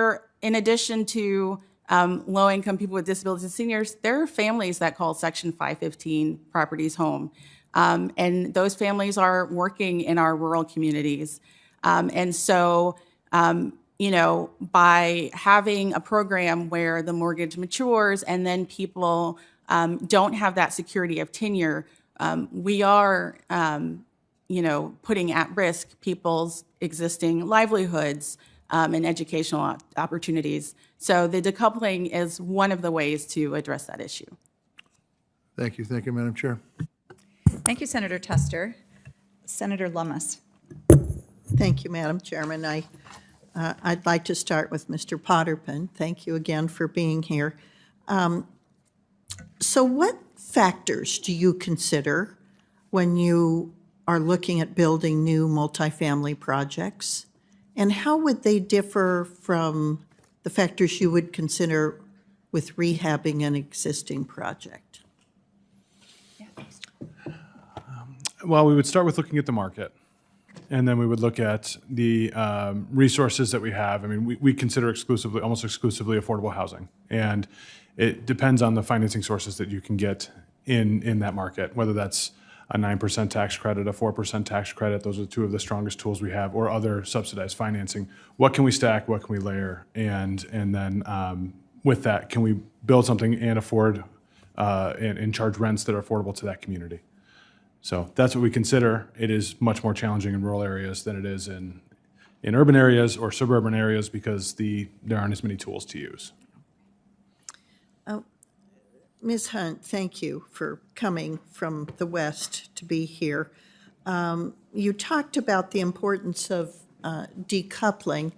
S5: in addition to low-income people with disabilities and seniors, there are families that call Section 515 properties home. And those families are working in our rural communities. And so, by having a program where the mortgage matures and then people don't have that security of tenure, we are, putting at risk people's existing livelihoods and educational opportunities. So the decoupling is one of the ways to address that issue.
S8: Thank you, Madam Chair.
S1: Thank you, Senator Tester. Senator Lummis.
S2: Thank you, Madam Chairman. I'd like to start with Mr. Potterpan. Thank you again for being here. So what factors do you consider when you are looking at building new multifamily projects? And how would they differ from the factors you would consider with rehabbing an existing project?
S4: Well, we would start with looking at the market, and then we would look at the resources that we have. I mean, we consider almost exclusively affordable housing, and it depends on the financing sources that you can get in that market, whether that's a 9% tax credit, a 4% tax credit. Those are two of the strongest tools we have, or other subsidized financing. What can we stack? What can we layer? And then with that, can we build something and afford and charge rents that are affordable to that community? So that's what we consider. It is much more challenging in rural areas than it is in urban areas or suburban areas because there aren't as many tools to use.
S2: Ms. Hunt, thank you for coming from the West to be here. You talked about the importance of decoupling.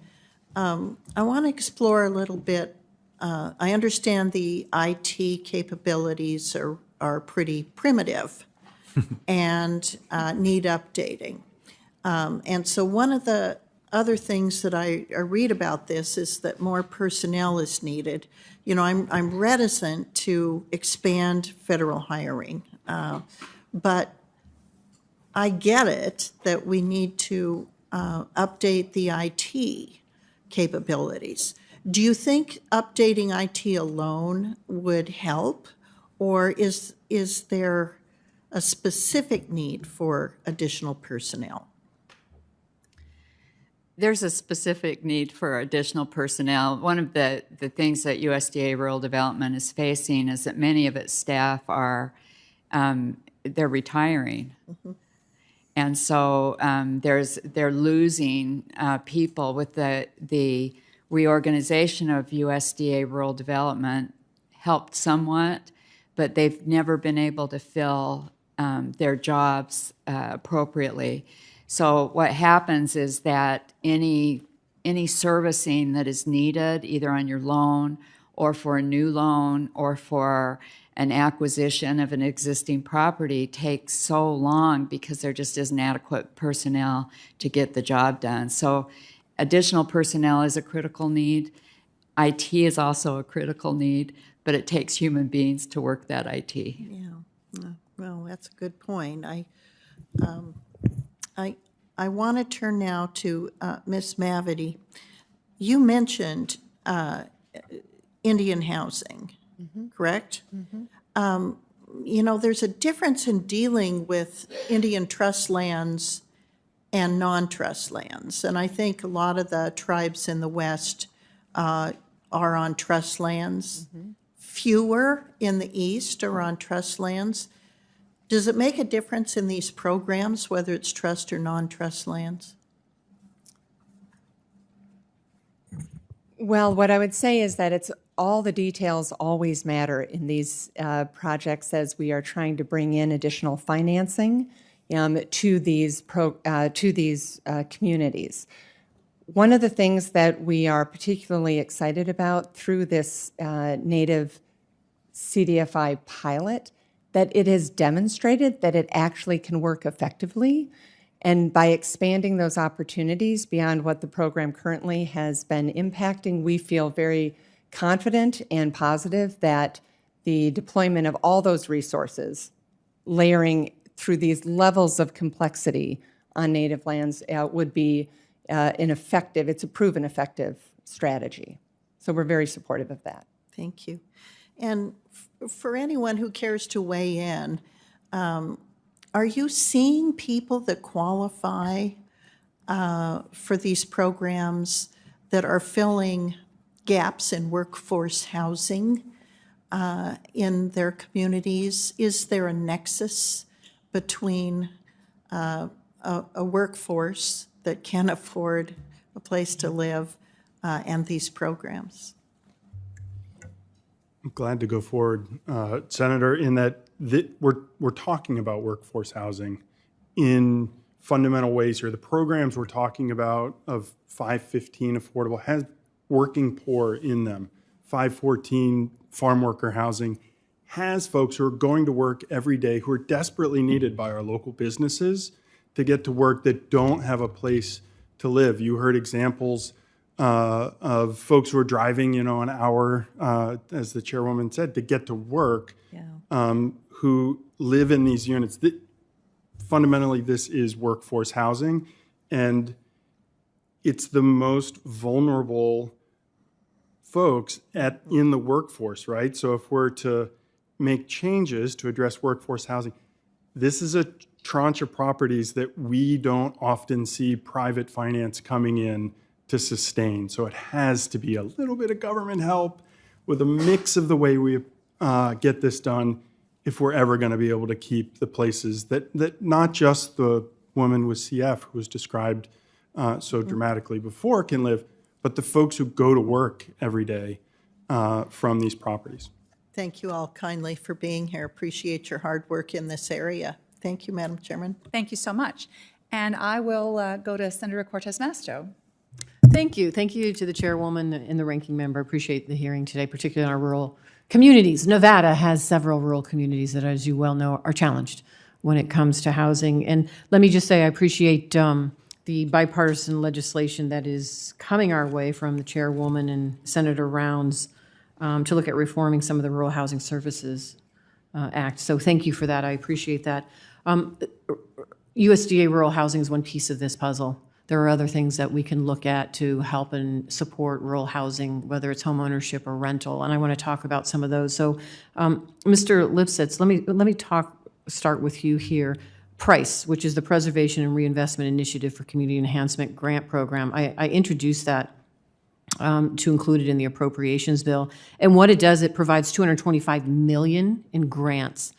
S2: I want to explore a little bit. I understand the IT capabilities are pretty primitive and need updating. And so one of the other things that I read about this is that more personnel is needed. I'm reticent to expand federal hiring, but I get it that we need to update the IT capabilities. Do you think updating IT alone would help, or is there a specific need for additional personnel?
S6: There's a specific need for additional personnel. One of the things that USDA Rural Development is facing is that many of its staff they're retiring. Mm-hmm. And so they're losing people. With the reorganization of USDA Rural Development helped somewhat, but they've never been able to fill their jobs appropriately. So what happens is that any servicing that is needed, either on your loan or for a new loan or for an acquisition of an existing property, takes so long because there just isn't adequate personnel to get the job done. So additional personnel is a critical need. IT is also a critical need, but it takes human beings to work that IT.
S2: Yeah, well, that's a good point. I want to turn now to Ms. Mavity. You mentioned Indian housing, mm-hmm. correct? Mm-hmm. you know, there's a difference in dealing with Indian trust lands and non-trust lands. And I think a lot of the tribes in the West are on trust lands. Fewer in the East are on trust lands. Does it make a difference in these programs, whether it's trust or non-trust lands?
S7: Well, what I would say is that it's all the details always matter in these projects as we are trying to bring in additional financing to these communities. One of the things that we are particularly excited about through this native CDFI pilot, that it has demonstrated that it actually can work effectively. And by expanding those opportunities beyond what the program currently has been impacting, we feel very confident and positive that the deployment of all those resources, layering through these levels of complexity on native lands would be it's a proven effective strategy. So we're very supportive of that.
S2: Thank you. And for anyone who cares to weigh in, are you seeing people that qualify for these programs that are filling gaps in workforce housing in their communities? Is there a nexus between a workforce that can afford a place to live and these programs?
S3: I'm glad to go forward, Senator, in that we're talking about workforce housing in fundamental ways here. The programs we're talking about of 515 affordable has working poor in them. 514 farm worker housing has folks who are going to work every day who are desperately needed by our local businesses to get to work that don't have a place to live. You heard examples of folks who are driving, an hour, as the chairwoman said, to get to work, who live in these units. Fundamentally, this is workforce housing, and it's the most vulnerable folks in the workforce, right? So if we're to make changes to address workforce housing, this is a tranche of properties that we don't often see private finance coming in to sustain. So it has to be a little bit of government help with a mix of the way we get this done if we're ever going to be able to keep the places that not just the woman with CF who was described so dramatically before can live, but the folks who go to work every day from these properties.
S2: Thank you all kindly for being here. Appreciate your hard work in this area. Thank you, Madam Chairman.
S1: Thank you so much. And I will go to Senator Cortez Masto.
S9: Thank you. Thank you to the chairwoman and the ranking member. Appreciate the hearing today, particularly in our rural communities. Nevada has several rural communities that, as you well know, are challenged when it comes to housing. And let me just say I appreciate the bipartisan legislation that is coming our way from the chairwoman and Senator Rounds to look at reforming some of the Rural Housing Services Act. So thank you for that. I appreciate that. USDA rural housing is one piece of this puzzle. There are other things that we can look at to help and support rural housing, whether it's home ownership or rental, and I want to talk about some of those. So, Mr. Lipsetz, let me start with you here. PRICE, which is the Preservation and Reinvestment Initiative for Community Enhancement Grant Program. I introduced that to include it in the appropriations bill, and what it does, it provides $225 million in grants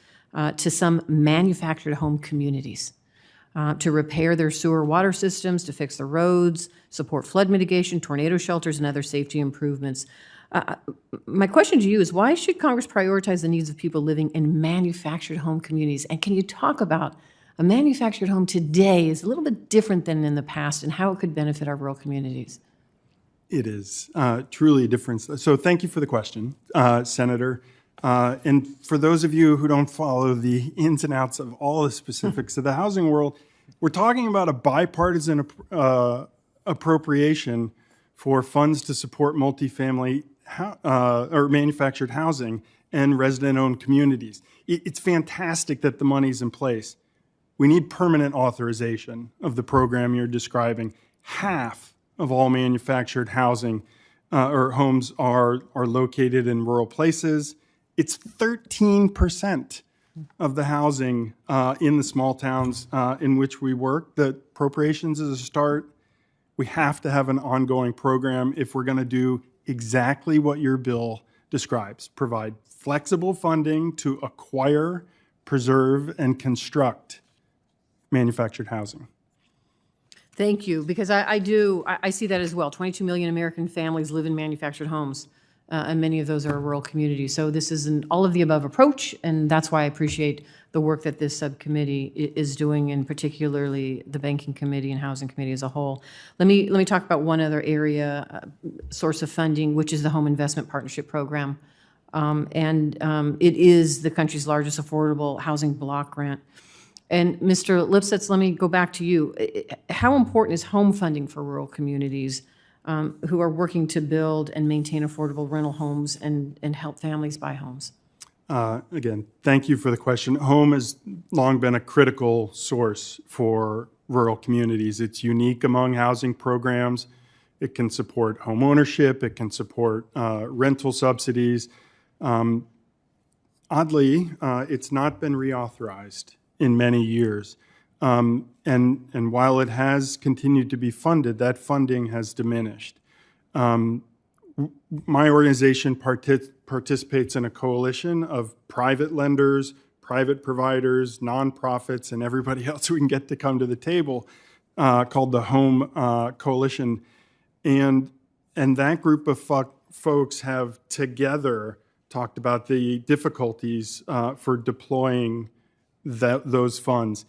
S9: to some manufactured home communities. To repair their sewer water systems, to fix the roads, support flood mitigation, tornado shelters, and other safety improvements. My question to you is, why should Congress prioritize the needs of people living in manufactured home communities? And can you talk about a manufactured home today is a little bit different than in the past and how it could benefit our rural communities?
S3: It is truly a difference. So thank you for the question, Senator. And for those of you who don't follow the ins and outs of all the specifics of the housing world, we're talking about a bipartisan appropriation for funds to support multifamily or manufactured housing and resident-owned communities. It's fantastic that the money's in place. We need permanent authorization of the program you're describing. Half of all manufactured housing or homes are located in rural places. It's 13% of the housing in the small towns in which we work. The appropriations is a start. We have to have an ongoing program if we're going to do exactly what your bill describes, provide flexible funding to acquire, preserve, and construct manufactured housing.
S9: Thank you, because I see that as well. 22 million American families live in manufactured homes, and many of those are rural communities. So this is an all-of-the-above approach, and that's why I appreciate the work that this subcommittee is doing, and particularly the Banking Committee and Housing Committee as a whole. Let me talk about one other area, source of funding, which is the Home Investment Partnership Program. It is the country's largest affordable housing block grant. And Mr. Lipsetz, let me go back to you. How important is home funding for rural communities who are working to build and maintain affordable rental homes and help families buy homes?
S3: Again, thank you for the question. Home has long been a critical source for rural communities. It's unique among housing programs. It can support home ownership. It can support rental subsidies. Oddly, it's not been reauthorized in many years. And while it has continued to be funded, that funding has diminished. My organization participates in a coalition of private lenders, private providers, nonprofits, and everybody else we can get to come to the table called the Home Coalition. And that group of folks have together talked about the difficulties for deploying those funds.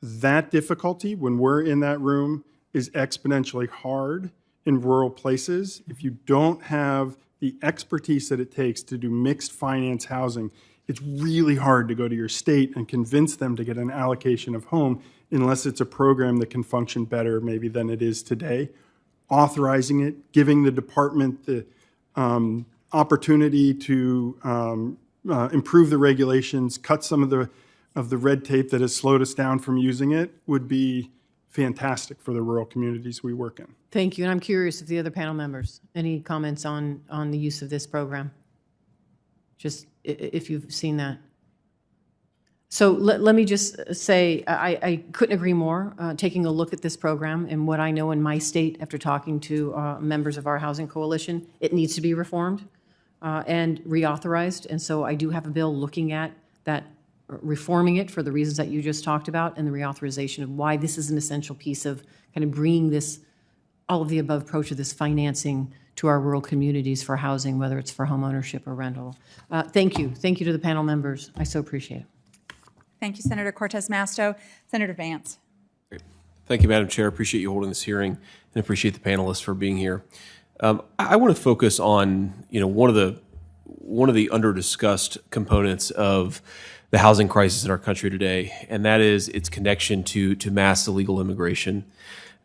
S3: That difficulty, when we're in that room, is exponentially hard in rural places. If you don't have the expertise that it takes to do mixed finance housing, it's really hard to go to your state and convince them to get an allocation of home unless it's a program that can function better maybe than it is today. Authorizing it, giving the department the opportunity to improve the regulations, cut some of the red tape that has slowed us down from using it would be fantastic for the rural communities we work in.
S9: Thank you, and I'm curious if the other panel members, any comments on the use of this program? Just if you've seen that. So let me just say, I couldn't agree more, taking a look at this program and what I know in my state after talking to members of our housing coalition, it needs to be reformed and reauthorized, and so I do have a bill looking at that, reforming it for the reasons that you just talked about, and the reauthorization of why this is an essential piece of kind of bringing this, all of the above approach of this financing to our rural communities for housing, whether it's for home ownership or rental. Thank you. Thank you to the panel members. I so appreciate it.
S1: Thank you, Senator Cortez Masto. Senator Vance.
S10: Great. Thank you, Madam Chair. Appreciate you holding this hearing and appreciate the panelists for being here. I want to focus on one of the under-discussed components of the housing crisis in our country today, and that is its connection to mass illegal immigration.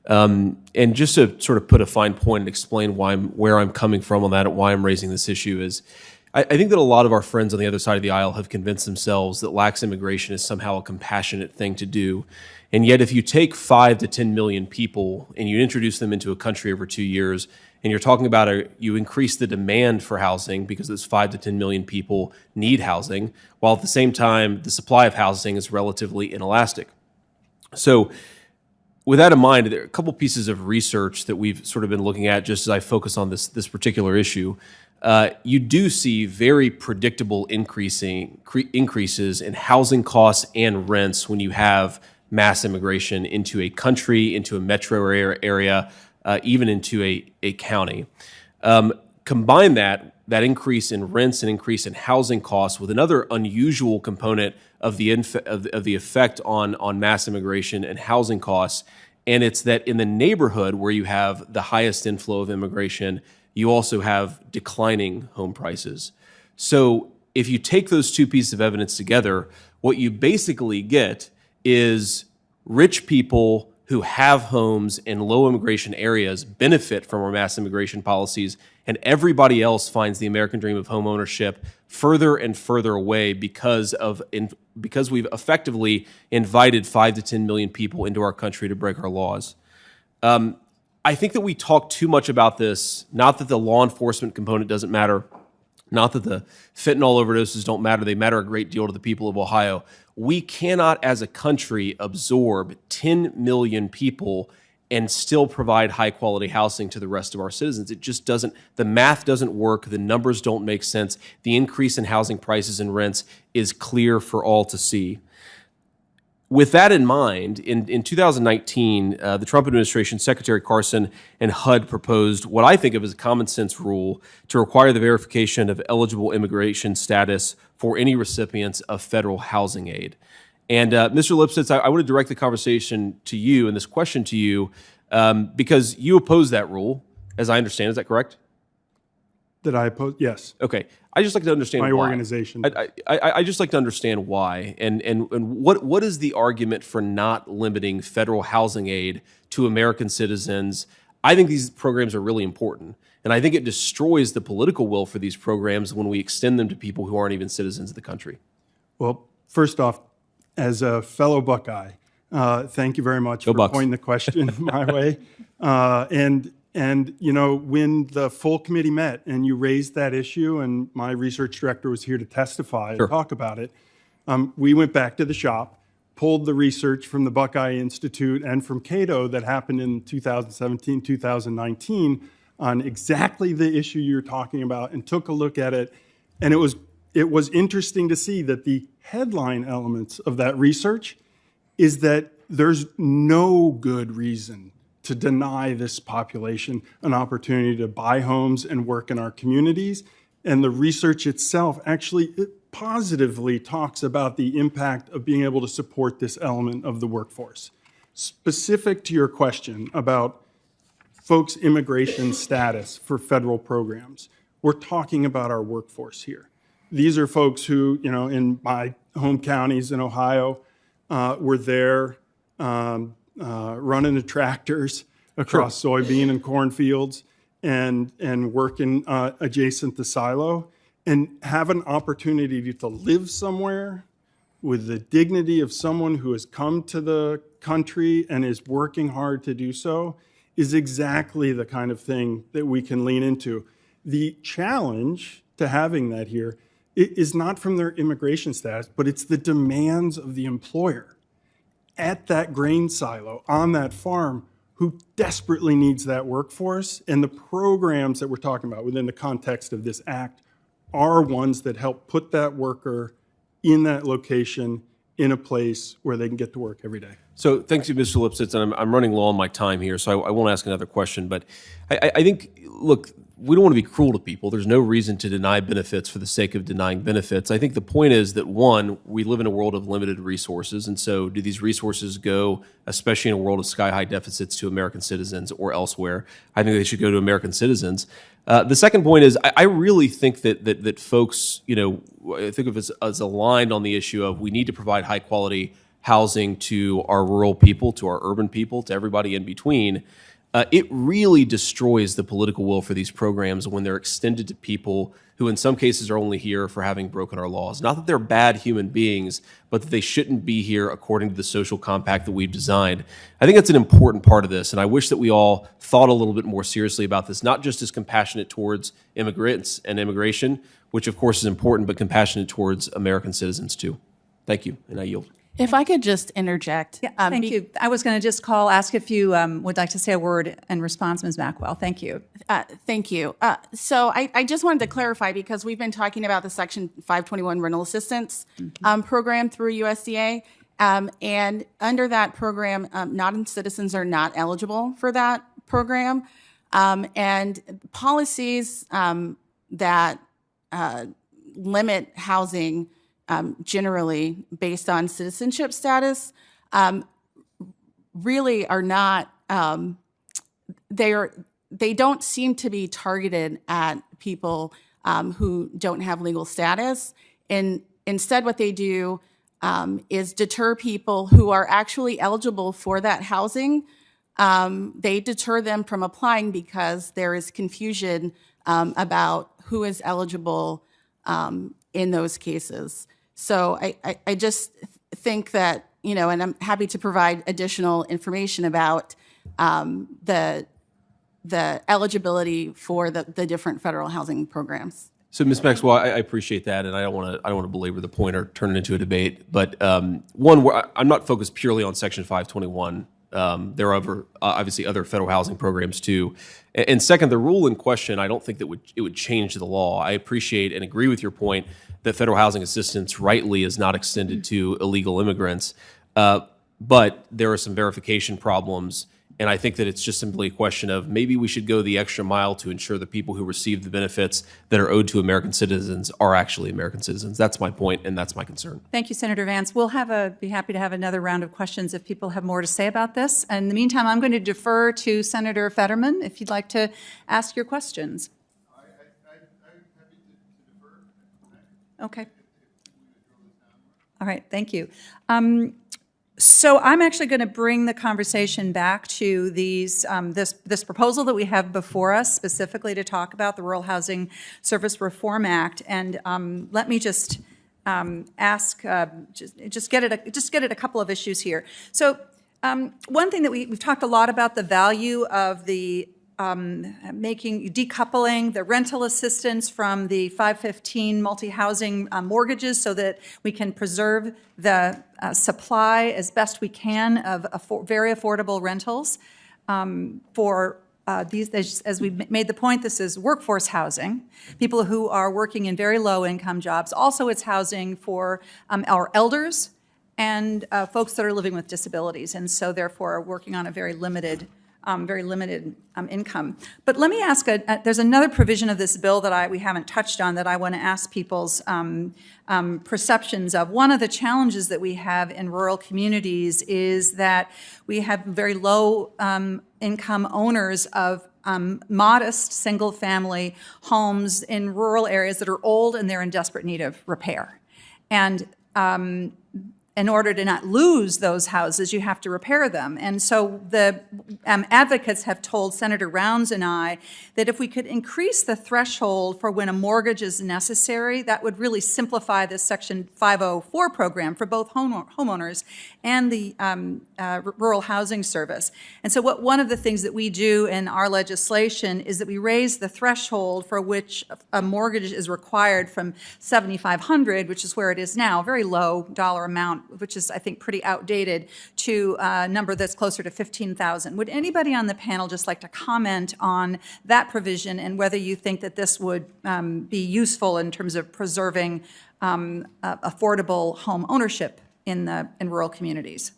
S10: And just to sort of put a fine point and explain where I'm coming from on that and why I'm raising this issue is, I think that a lot of our friends on the other side of the aisle have convinced themselves that lax immigration is somehow a compassionate thing to do. And yet if you take 5 to 10 million people and you introduce them into a country over 2 years, and you're talking about you increase the demand for housing because those 5 to 10 million people need housing, while at the same time the supply of housing is relatively inelastic. So with that in mind, there are a couple pieces of research that we've sort of been looking at just as I focus on this particular issue. You do see very predictable increases in housing costs and rents when you have mass immigration into a country, into a metro area, even into a county. Combine that increase in rents and increase in housing costs with another unusual component of the effect on mass immigration and housing costs, and it's that in the neighborhood where you have the highest inflow of immigration, you also have declining home prices. So if you take those two pieces of evidence together, what you basically get is rich people who have homes in low immigration areas benefit from our mass immigration policies, and everybody else finds the American dream of home ownership further and further away because we've effectively invited 5 to 10 million people into our country to break our laws. I think that we talk too much about this, not that the law enforcement component doesn't matter, Not that the fentanyl overdoses don't matter. They matter a great deal to the people of Ohio. We cannot, as a country, absorb 10 million people and still provide high-quality housing to the rest of our citizens. It just doesn't, the math doesn't work, the numbers don't make sense. The increase in housing prices and rents is clear for all to see. With that in mind, in 2019, the Trump administration, Secretary Carson and HUD proposed what I think of as a common sense rule to require the verification of eligible immigration status for any recipients of federal housing aid. And Mr. Lipsetz, I want to direct the conversation to you and this question to you because you oppose that rule, as I understand. Is that correct?
S3: That I oppose? Yes.
S10: Okay. I just like to understand
S3: My
S10: why.
S3: organization.
S10: I just like to understand why and what is the argument for not limiting federal housing aid to American citizens? I think these programs are really important, and I think it destroys the political will for these programs when we extend them to people who aren't even citizens of the country.
S3: Well, first off, as a fellow Buckeye, thank you very much for pointing the question my way. And you know, when the full committee met and you raised that issue, and my research director was here to testify and talk about it, we went back to the shop, pulled the research from the Buckeye Institute and from Cato that happened in 2017, 2019 on exactly the issue you're talking about, and took a look at it. And it was interesting to see that the headline elements of that research is that there's no good reason to deny this population an opportunity to buy homes and work in our communities. And the research itself actually positively talks about the impact of being able to support this element of the workforce. Specific to your question about folks' immigration status for federal programs, we're talking about our workforce here. These are folks who, you know, in my home counties in Ohio, were there running the tractors across soybean and cornfields and working adjacent to silo, and have an opportunity to live somewhere with the dignity of someone who has come to the country and is working hard to do so, is exactly the kind of thing that we can lean into. The challenge to having that here is not from their immigration status, but it's the demands of the employer at that grain silo on that farm who desperately needs that workforce. And the programs that we're talking about within the context of this act are ones that help put that worker in that location in a place where they can get to work every day.
S10: So thanks to Mr. Lipsetz, and I'm running low on my time here, so I won't ask another question. But I think, look, we don't want to be cruel to people. There's no reason to deny benefits for the sake of denying benefits. I think the point is that, one, we live in a world of limited resources, and so do these resources go, especially in a world of sky-high deficits, to American citizens or elsewhere? I think they should go to American citizens. The second point is I really think that folks, you know, I think of as aligned on the issue of we need to provide high-quality housing to our rural people, to our urban people, to everybody in between. It really destroys the political will for these programs when they're extended to people who in some cases are only here for having broken our laws. Not that they're bad human beings, but that they shouldn't be here according to the social compact that we've designed. I think that's an important part of this, and I wish that we all thought a little bit more seriously about this, not just as compassionate towards immigrants and immigration, which of course is important, but compassionate towards American citizens too. Thank you, and I yield.
S5: If I could just interject.
S1: Yeah, thank you. I was going to just ask if you would like to say a word in response, Ms. Maxwell. Thank you.
S5: Thank you. So I just wanted to clarify, because we've been talking about the Section 521 rental assistance program through USDA. And under that program, non-citizens are not eligible for that program. And policies that limit housing generally based on citizenship status really are not, they don't seem to be targeted at people who don't have legal status. And instead what they do is deter people who are actually eligible for that housing. They deter them from applying because there is confusion about who is eligible in those cases. So I just think that, you know, and I'm happy to provide additional information about the eligibility for the different federal housing programs.
S10: So, Ms. Maxwell, I appreciate that, and I don't want to belabor the point or turn it into a debate. But one, I'm not focused purely on Section 521. There are obviously other federal housing programs too. And second, the rule in question, I don't think that it would change the law. I appreciate and agree with your point that federal housing assistance rightly is not extended to illegal immigrants. But there are some verification problems. And I think that it's just simply a question of maybe we should go the extra mile to ensure the people who receive the benefits that are owed to American citizens are actually American citizens. That's my point, and that's my concern.
S1: Thank you, Senator Vance. We'll be happy to have another round of questions if people have more to say about this. And in the meantime, I'm going to defer to Senator Fetterman if you'd like to ask your questions.
S8: I'm happy to defer.
S1: Okay. All right, thank you. So I'm actually going to bring the conversation back to these this proposal that we have before us, specifically to talk about the Rural Housing Service Reform Act. And let me just ask, just get at a couple of issues here. So one thing that we've talked a lot about the value of the decoupling the rental assistance from the 515 multi-housing mortgages so that we can preserve the supply as best we can of very affordable rentals for these, as we made the point, this is workforce housing, people who are working in very low income jobs. Also, it's housing for our elders and folks that are living with disabilities, and so therefore are working on a very limited income. But let me ask, there's another provision of this bill that we haven't touched on that I want to ask people's perceptions of. One of the challenges that we have in rural communities is that we have very low income owners of modest single-family homes in rural areas that are old and they're in desperate need of repair. And in order to not lose those houses, you have to repair them. And so the advocates have told Senator Rounds and I that if we could increase the threshold for when a mortgage is necessary, that would really simplify this Section 504 program for both homeowners and the Rural Housing Service. And so one of the things that we do in our legislation is that we raise the threshold for which a mortgage is required from $7,500, which is where it is now, very low dollar amount, which is, I think, pretty outdated, to a number that's closer to $15,000. Would anybody on the panel just like to comment on that provision and whether you think that this would be useful in terms of preserving affordable home ownership in rural communities?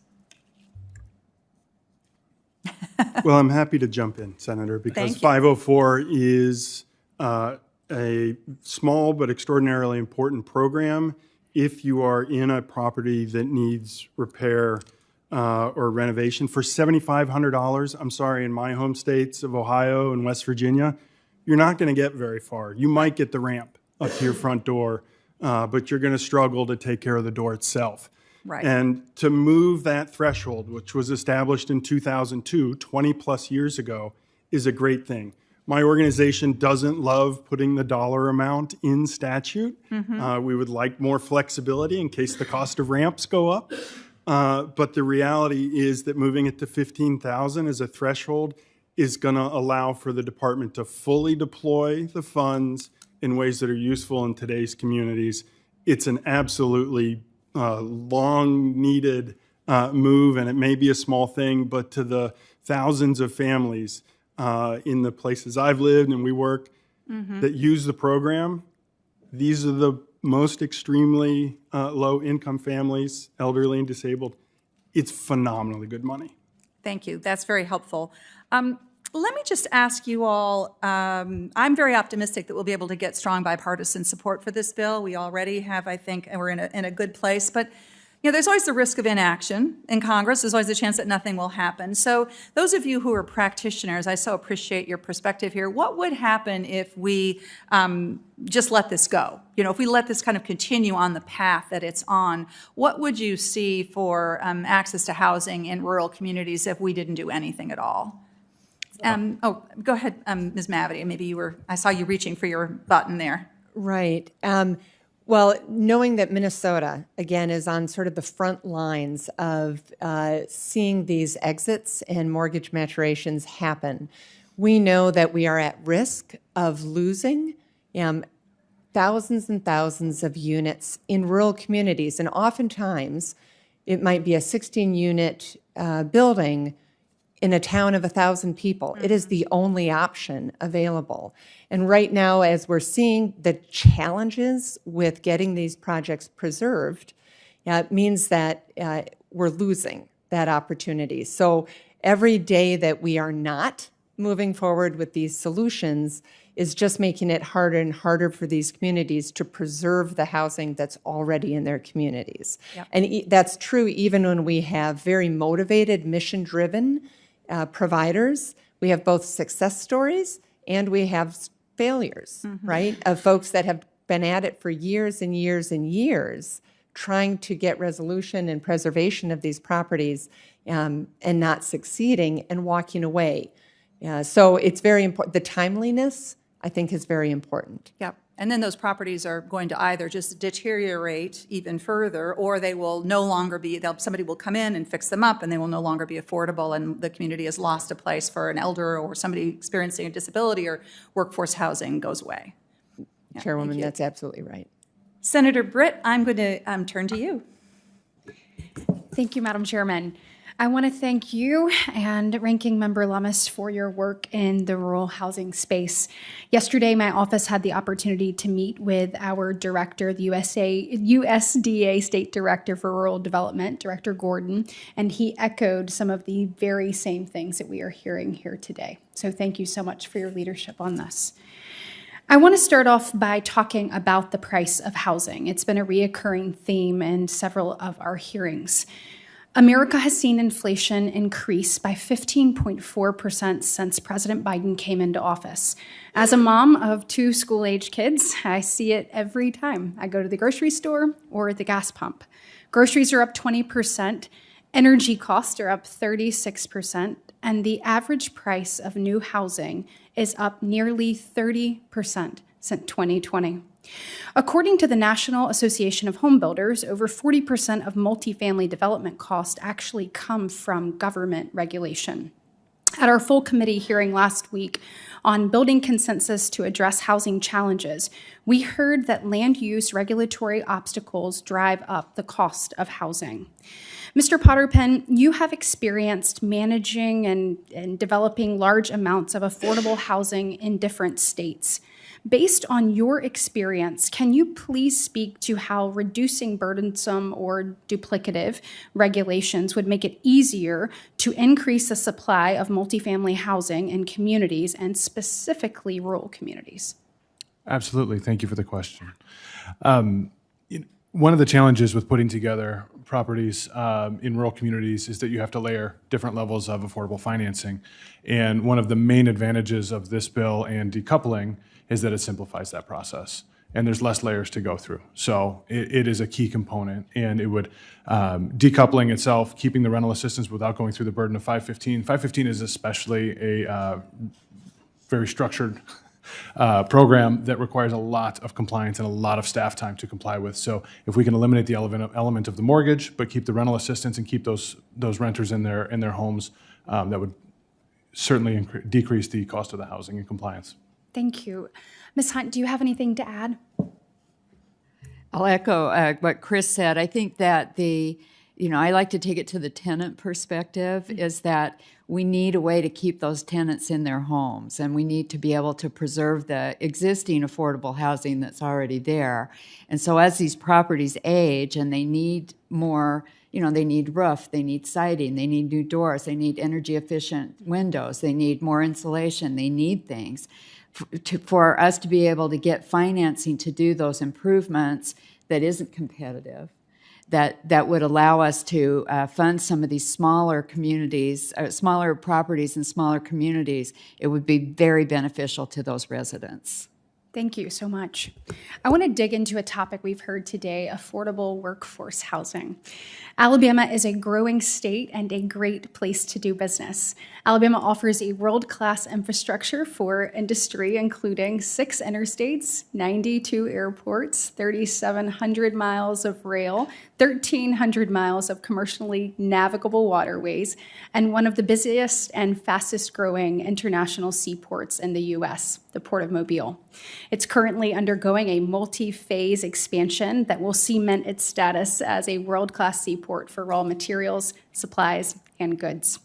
S3: Well, I'm happy to jump in, Senator, because
S1: Thank you.
S3: 504 is a small but extraordinarily important program if you are in a property that needs repair or renovation. For $7,500, I'm sorry, in my home states of Ohio and West Virginia, you're not going to get very far. You might get the ramp up to your front door, but you're going to struggle to take care of the door itself.
S1: Right.
S3: And to move that threshold, which was established in 2002, 20 plus years ago, is a great thing. My organization doesn't love putting the dollar amount in statute. We would like more flexibility in case the cost of ramps go up. But the reality is that moving it to $15,000 as a threshold is going to allow for the department to fully deploy the funds in ways that are useful in today's communities. It's an absolutely long-needed move, and it may be a small thing, but to the thousands of families in the places I've lived and we work that use the program, these are the most extremely low-income families, elderly and disabled. It's phenomenally good money.
S1: Thank you. That's very helpful. Let me just ask you all, I'm very optimistic that we'll be able to get strong bipartisan support for this bill. We already have, I think, and we're in a good place. But there's always the risk of inaction in Congress. There's always a chance that nothing will happen. So those of you who are practitioners, I so appreciate your perspective here. What would happen if we just let this go? If we let this kind of continue on the path that it's on, what would you see for access to housing in rural communities if we didn't do anything at all? Go ahead, Ms. Mavity. Maybe I saw you reaching for your button there.
S7: Right. Well, knowing that Minnesota, again, is on sort of the front lines of seeing these exits and mortgage maturations happen, we know that we are at risk of losing thousands and thousands of units in rural communities, and oftentimes it might be a 16-unit building in a town of 1,000 people. It is the only option available. And right now, as we're seeing the challenges with getting these projects preserved, it means that we're losing that opportunity. So every day that we are not moving forward with these solutions is just making it harder and harder for these communities to preserve the housing that's already in their communities.
S1: Yep.
S7: And that's true even when we have very motivated, mission-driven providers. We have both success stories and we have failures, right, of folks that have been at it for years and years and years trying to get resolution and preservation of these properties and not succeeding and walking away. So it's very important. The timeliness, I think, is very important.
S1: Yep. And then those properties are going to either just deteriorate even further, or they will no longer be, somebody will come in and fix them up, and they will no longer be affordable, and the community has lost a place for an elder or somebody experiencing a disability, or workforce housing goes away. Yeah,
S7: Chairwoman,
S1: thank you.
S7: that's absolutely right.
S1: Senator Britt, I'm going to turn to you.
S11: Thank you, Madam Chairman. I want to thank you and Ranking Member Lummis for your work in the rural housing space. Yesterday, my office had the opportunity to meet with our director, the USDA State Director for Rural Development, Director Gordon, and he echoed some of the very same things that we are hearing here today. So thank you so much for your leadership on this. I want to start off by talking about the price of housing. It's been a reoccurring theme in several of our hearings. America has seen inflation increase by 15.4% since President Biden came into office. As a mom of 2 school-age kids, I see it every time I go to the grocery store or the gas pump. Groceries are up 20%, energy costs are up 36%, and the average price of new housing is up nearly 30% since 2020. According to the National Association of Home Builders, over 40% of multifamily development costs actually come from government regulation. At our full committee hearing last week on building consensus to address housing challenges, we heard that land use regulatory obstacles drive up the cost of housing. Mr. Potterpen, you have experienced managing and developing large amounts of affordable housing in different states. Based on your experience, can you please speak to how reducing burdensome or duplicative regulations would make it easier to increase the supply of multifamily housing in communities, and specifically rural communities?
S4: Absolutely. Thank you for the question. One of the challenges with putting together properties in rural communities is that you have to layer different levels of affordable financing. And one of the main advantages of this bill and decoupling is that it simplifies that process. And there's less layers to go through. So it is a key component. And it would, decoupling itself, keeping the rental assistance without going through the burden of 515. 515 is especially a very structured program that requires a lot of compliance and a lot of staff time to comply with. So if we can eliminate the element of the mortgage, but keep the rental assistance and keep those renters in their homes, that would certainly decrease the cost of the housing and compliance.
S11: Thank you. Ms. Hunt, do you have anything to add?
S6: I'll echo what Chris said. I think that I like to take it to the tenant perspective, is that we need a way to keep those tenants in their homes, and we need to be able to preserve the existing affordable housing that's already there. And so as these properties age and they need more, they need roof, they need siding, they need new doors, they need energy efficient windows, they need more insulation, they need things. For us to be able to get financing to do those improvements that isn't competitive, that would allow us to fund some of these smaller communities, smaller properties in smaller communities, it would be very beneficial to those residents.
S11: Thank you so much. I want to dig into a topic we've heard today, affordable workforce housing. Alabama is a growing state and a great place to do business. Alabama offers a world-class infrastructure for industry, including 6 interstates, 92 airports, 3,700 miles of rail, 1,300 miles of commercially navigable waterways, and one of the busiest and fastest growing international seaports in the U.S., the Port of Mobile. It's currently undergoing a multi-phase expansion that will cement its status as a world-class seaport for raw materials, supplies, and goods.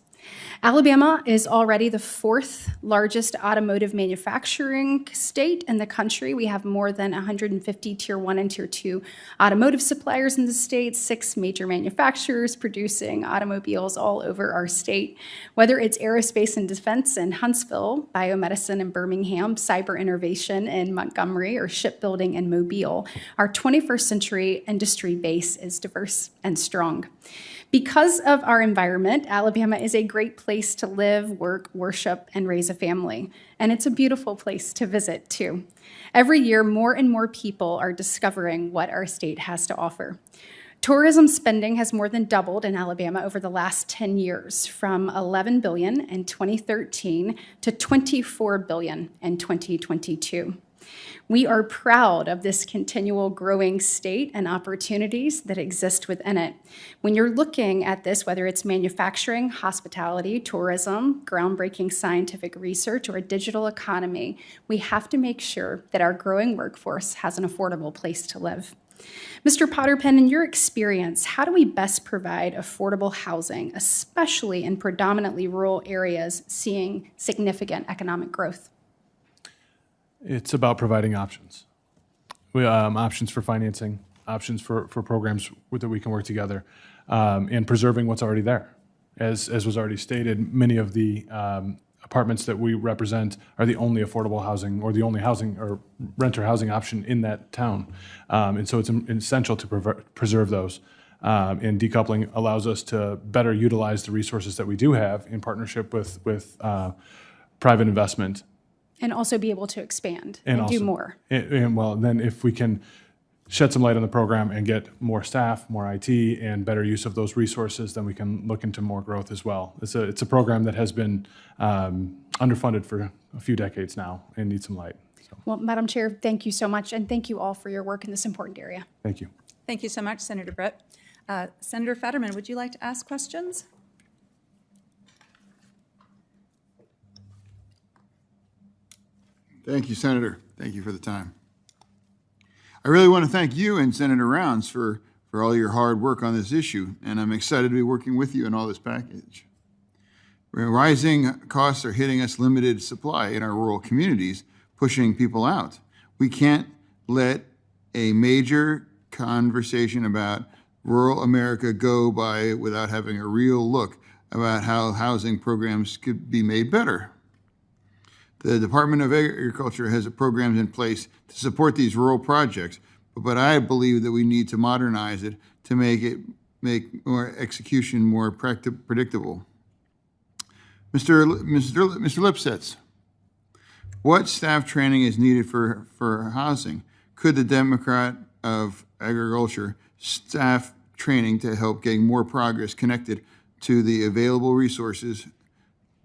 S11: Alabama is already the 4th largest automotive manufacturing state in the country. We have more than 150 Tier 1 and Tier 2 automotive suppliers in the state, 6 major manufacturers producing automobiles all over our state. Whether it's aerospace and defense in Huntsville, biomedicine in Birmingham, cyber innovation in Montgomery, or shipbuilding in Mobile, our 21st century industry base is diverse and strong. Because of our environment, Alabama is a great place to live, work, worship, and raise a family. And it's a beautiful place to visit, too. Every year, more and more people are discovering what our state has to offer. Tourism spending has more than doubled in Alabama over the last 10 years, from $11 billion in 2013 to $24 billion in 2022. We are proud of this continual growing state and opportunities that exist within it. When you're looking at this, whether it's manufacturing, hospitality, tourism, groundbreaking scientific research, or a digital economy, we have to make sure that our growing workforce has an affordable place to live. Mr. Potterpen, in your experience, how do we best provide affordable housing, especially in predominantly rural areas seeing significant economic growth?
S4: It's about providing options. Options for financing, options for programs that we can work together, and preserving what's already there. As was already stated, many of the apartments that we represent are the only affordable housing or the only housing or renter housing option in that town. And so it's essential to preserve those. And decoupling allows us to better utilize the resources that we do have in partnership with private investment.
S11: And also be able to expand and do more.
S4: And well, then if we can shed some light on the program and get more staff, more IT, and better use of those resources, then we can look into more growth as well. It's a program that has been underfunded for a few decades now and needs some light. So.
S11: Well, Madam Chair, thank you so much, and thank you all for your work in this important area.
S4: Thank you.
S1: Thank you so much, Senator Brett. Senator Fetterman, would you like to ask questions?
S12: Thank you, Senator. Thank you for the time. I really want to thank you and Senator Rounds for all your hard work on this issue, and I'm excited to be working with you on all this package. Rising costs are hitting us limited supply in our rural communities, pushing people out. We can't let a major conversation about rural America go by without having a real look about how housing programs could be made better. The Department of Agriculture has programs in place to support these rural projects, but I believe that we need to modernize it to make more execution more predictable. Mr. Lipsetz, what staff training is needed for housing? Could the Democrat of Agriculture staff training to help getting more progress connected to the available resources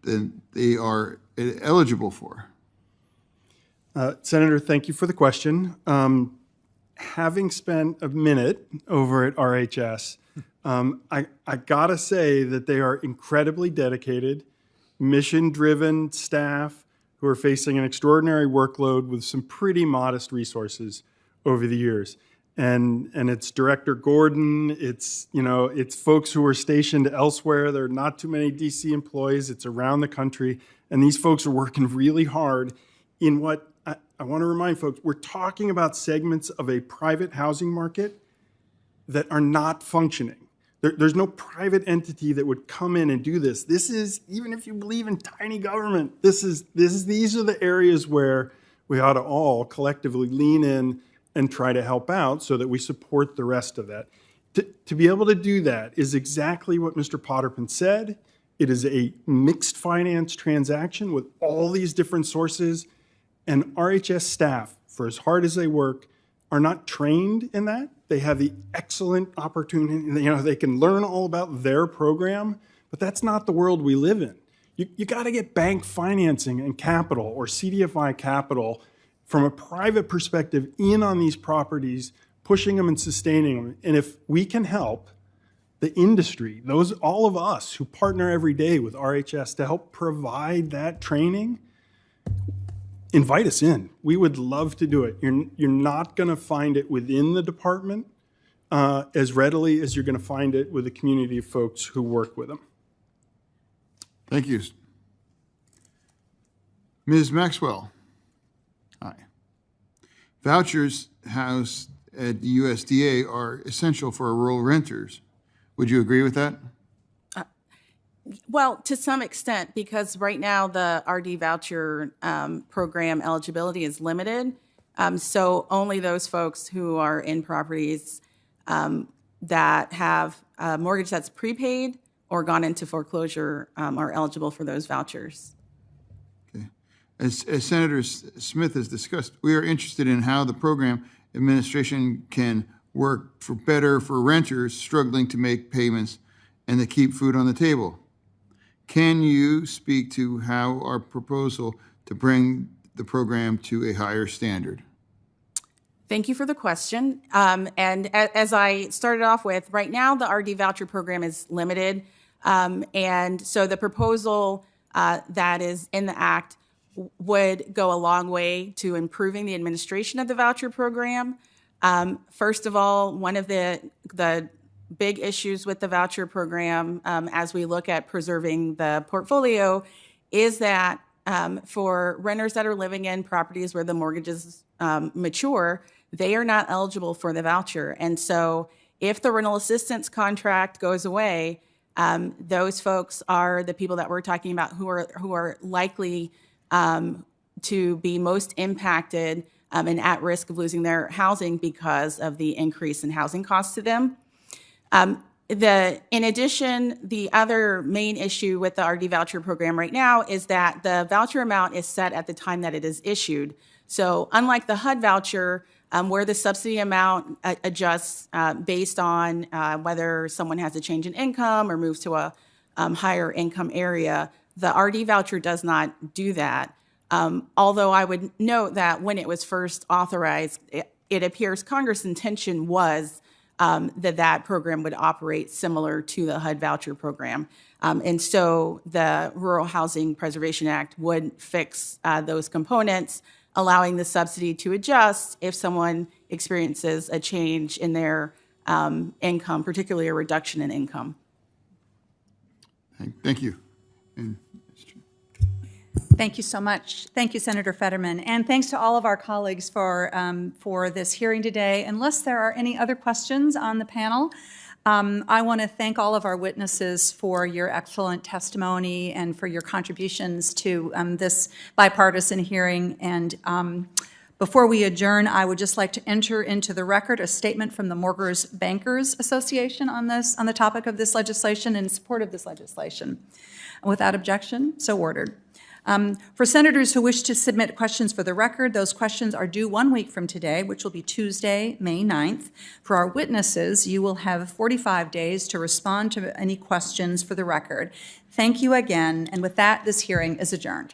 S12: that they are eligible for?
S3: Senator, thank you for the question. Having spent a minute over at RHS, I gotta say that they are incredibly dedicated, mission-driven staff who are facing an extraordinary workload with some pretty modest resources over the years. And it's Director Gordon, it's folks who are stationed elsewhere. There are not too many DC employees. It's around the country. And these folks are working really hard in what I want to remind folks, we're talking about segments of a private housing market that are not functioning. There's no private entity that would come in and do this. This is, even if you believe in tiny government, these are the areas where we ought to all collectively lean in and try to help out so that we support the rest of that. To be able to do that is exactly what Mr. Potterpen said. It is a mixed finance transaction with all these different sources, and RHS staff, for as hard as they work, are not trained in that. They have the excellent opportunity, they can learn all about their program, but that's not the world we live in. You got to get bank financing and capital or CDFI capital from a private perspective in on these properties, pushing them and sustaining them. And if we can help the industry, all of us who partner every day with RHS to help provide that training, invite us in. We would love to do it. You're not going to find it within the department as readily as you're going to find it with a community of folks who work with them.
S12: Thank you. Ms. Maxwell. Hi. Vouchers housed at the USDA are essential for rural renters. Would you agree with that?
S5: Well, to some extent, because right now the RD voucher program eligibility is limited. So only those folks who are in properties that have a mortgage that's prepaid or gone into foreclosure are eligible for those vouchers.
S12: Okay. As Senator Smith has discussed, we are interested in how the program administration can work for renters struggling to make payments and to keep food on the table. Can you speak to how our proposal to bring the program to a higher standard?
S5: Thank you for the question. And as I started off with, right now the RD voucher program is limited. And so the proposal that is in the act would go a long way to improving the administration of the voucher program. First of all, one of the big issues with the voucher program as we look at preserving the portfolio is that for renters that are living in properties where the mortgages mature, they are not eligible for the voucher. And so if the rental assistance contract goes away, those folks are the people that we're talking about who are likely to be most impacted and at risk of losing their housing because of the increase in housing costs to them. In addition, the other main issue with the RD voucher program right now is that the voucher amount is set at the time that it is issued. So unlike the HUD voucher, where the subsidy amount adjusts based on whether someone has a change in income or moves to a higher income area, the RD voucher does not do that. Although I would note that when it was first authorized, it appears Congress' intention was that program would operate similar to the HUD voucher program. And so the Rural Housing Preservation Act would fix those components, allowing the subsidy to adjust if someone experiences a change in their income, particularly a reduction in income.
S12: Thank you.
S1: Thank you so much. Thank you, Senator Fetterman. And thanks to all of our colleagues for this hearing today. Unless there are any other questions on the panel, I want to thank all of our witnesses for your excellent testimony and for your contributions to this bipartisan hearing. And before we adjourn, I would just like to enter into the record a statement from the Mortgage Bankers Association on the topic of this legislation in support of this legislation. Without objection, so ordered. For senators who wish to submit questions for the record, those questions are due 1 week from today, which will be Tuesday, May 9th. For our witnesses, you will have 45 days to respond to any questions for the record. Thank you again, and with that, this hearing is adjourned.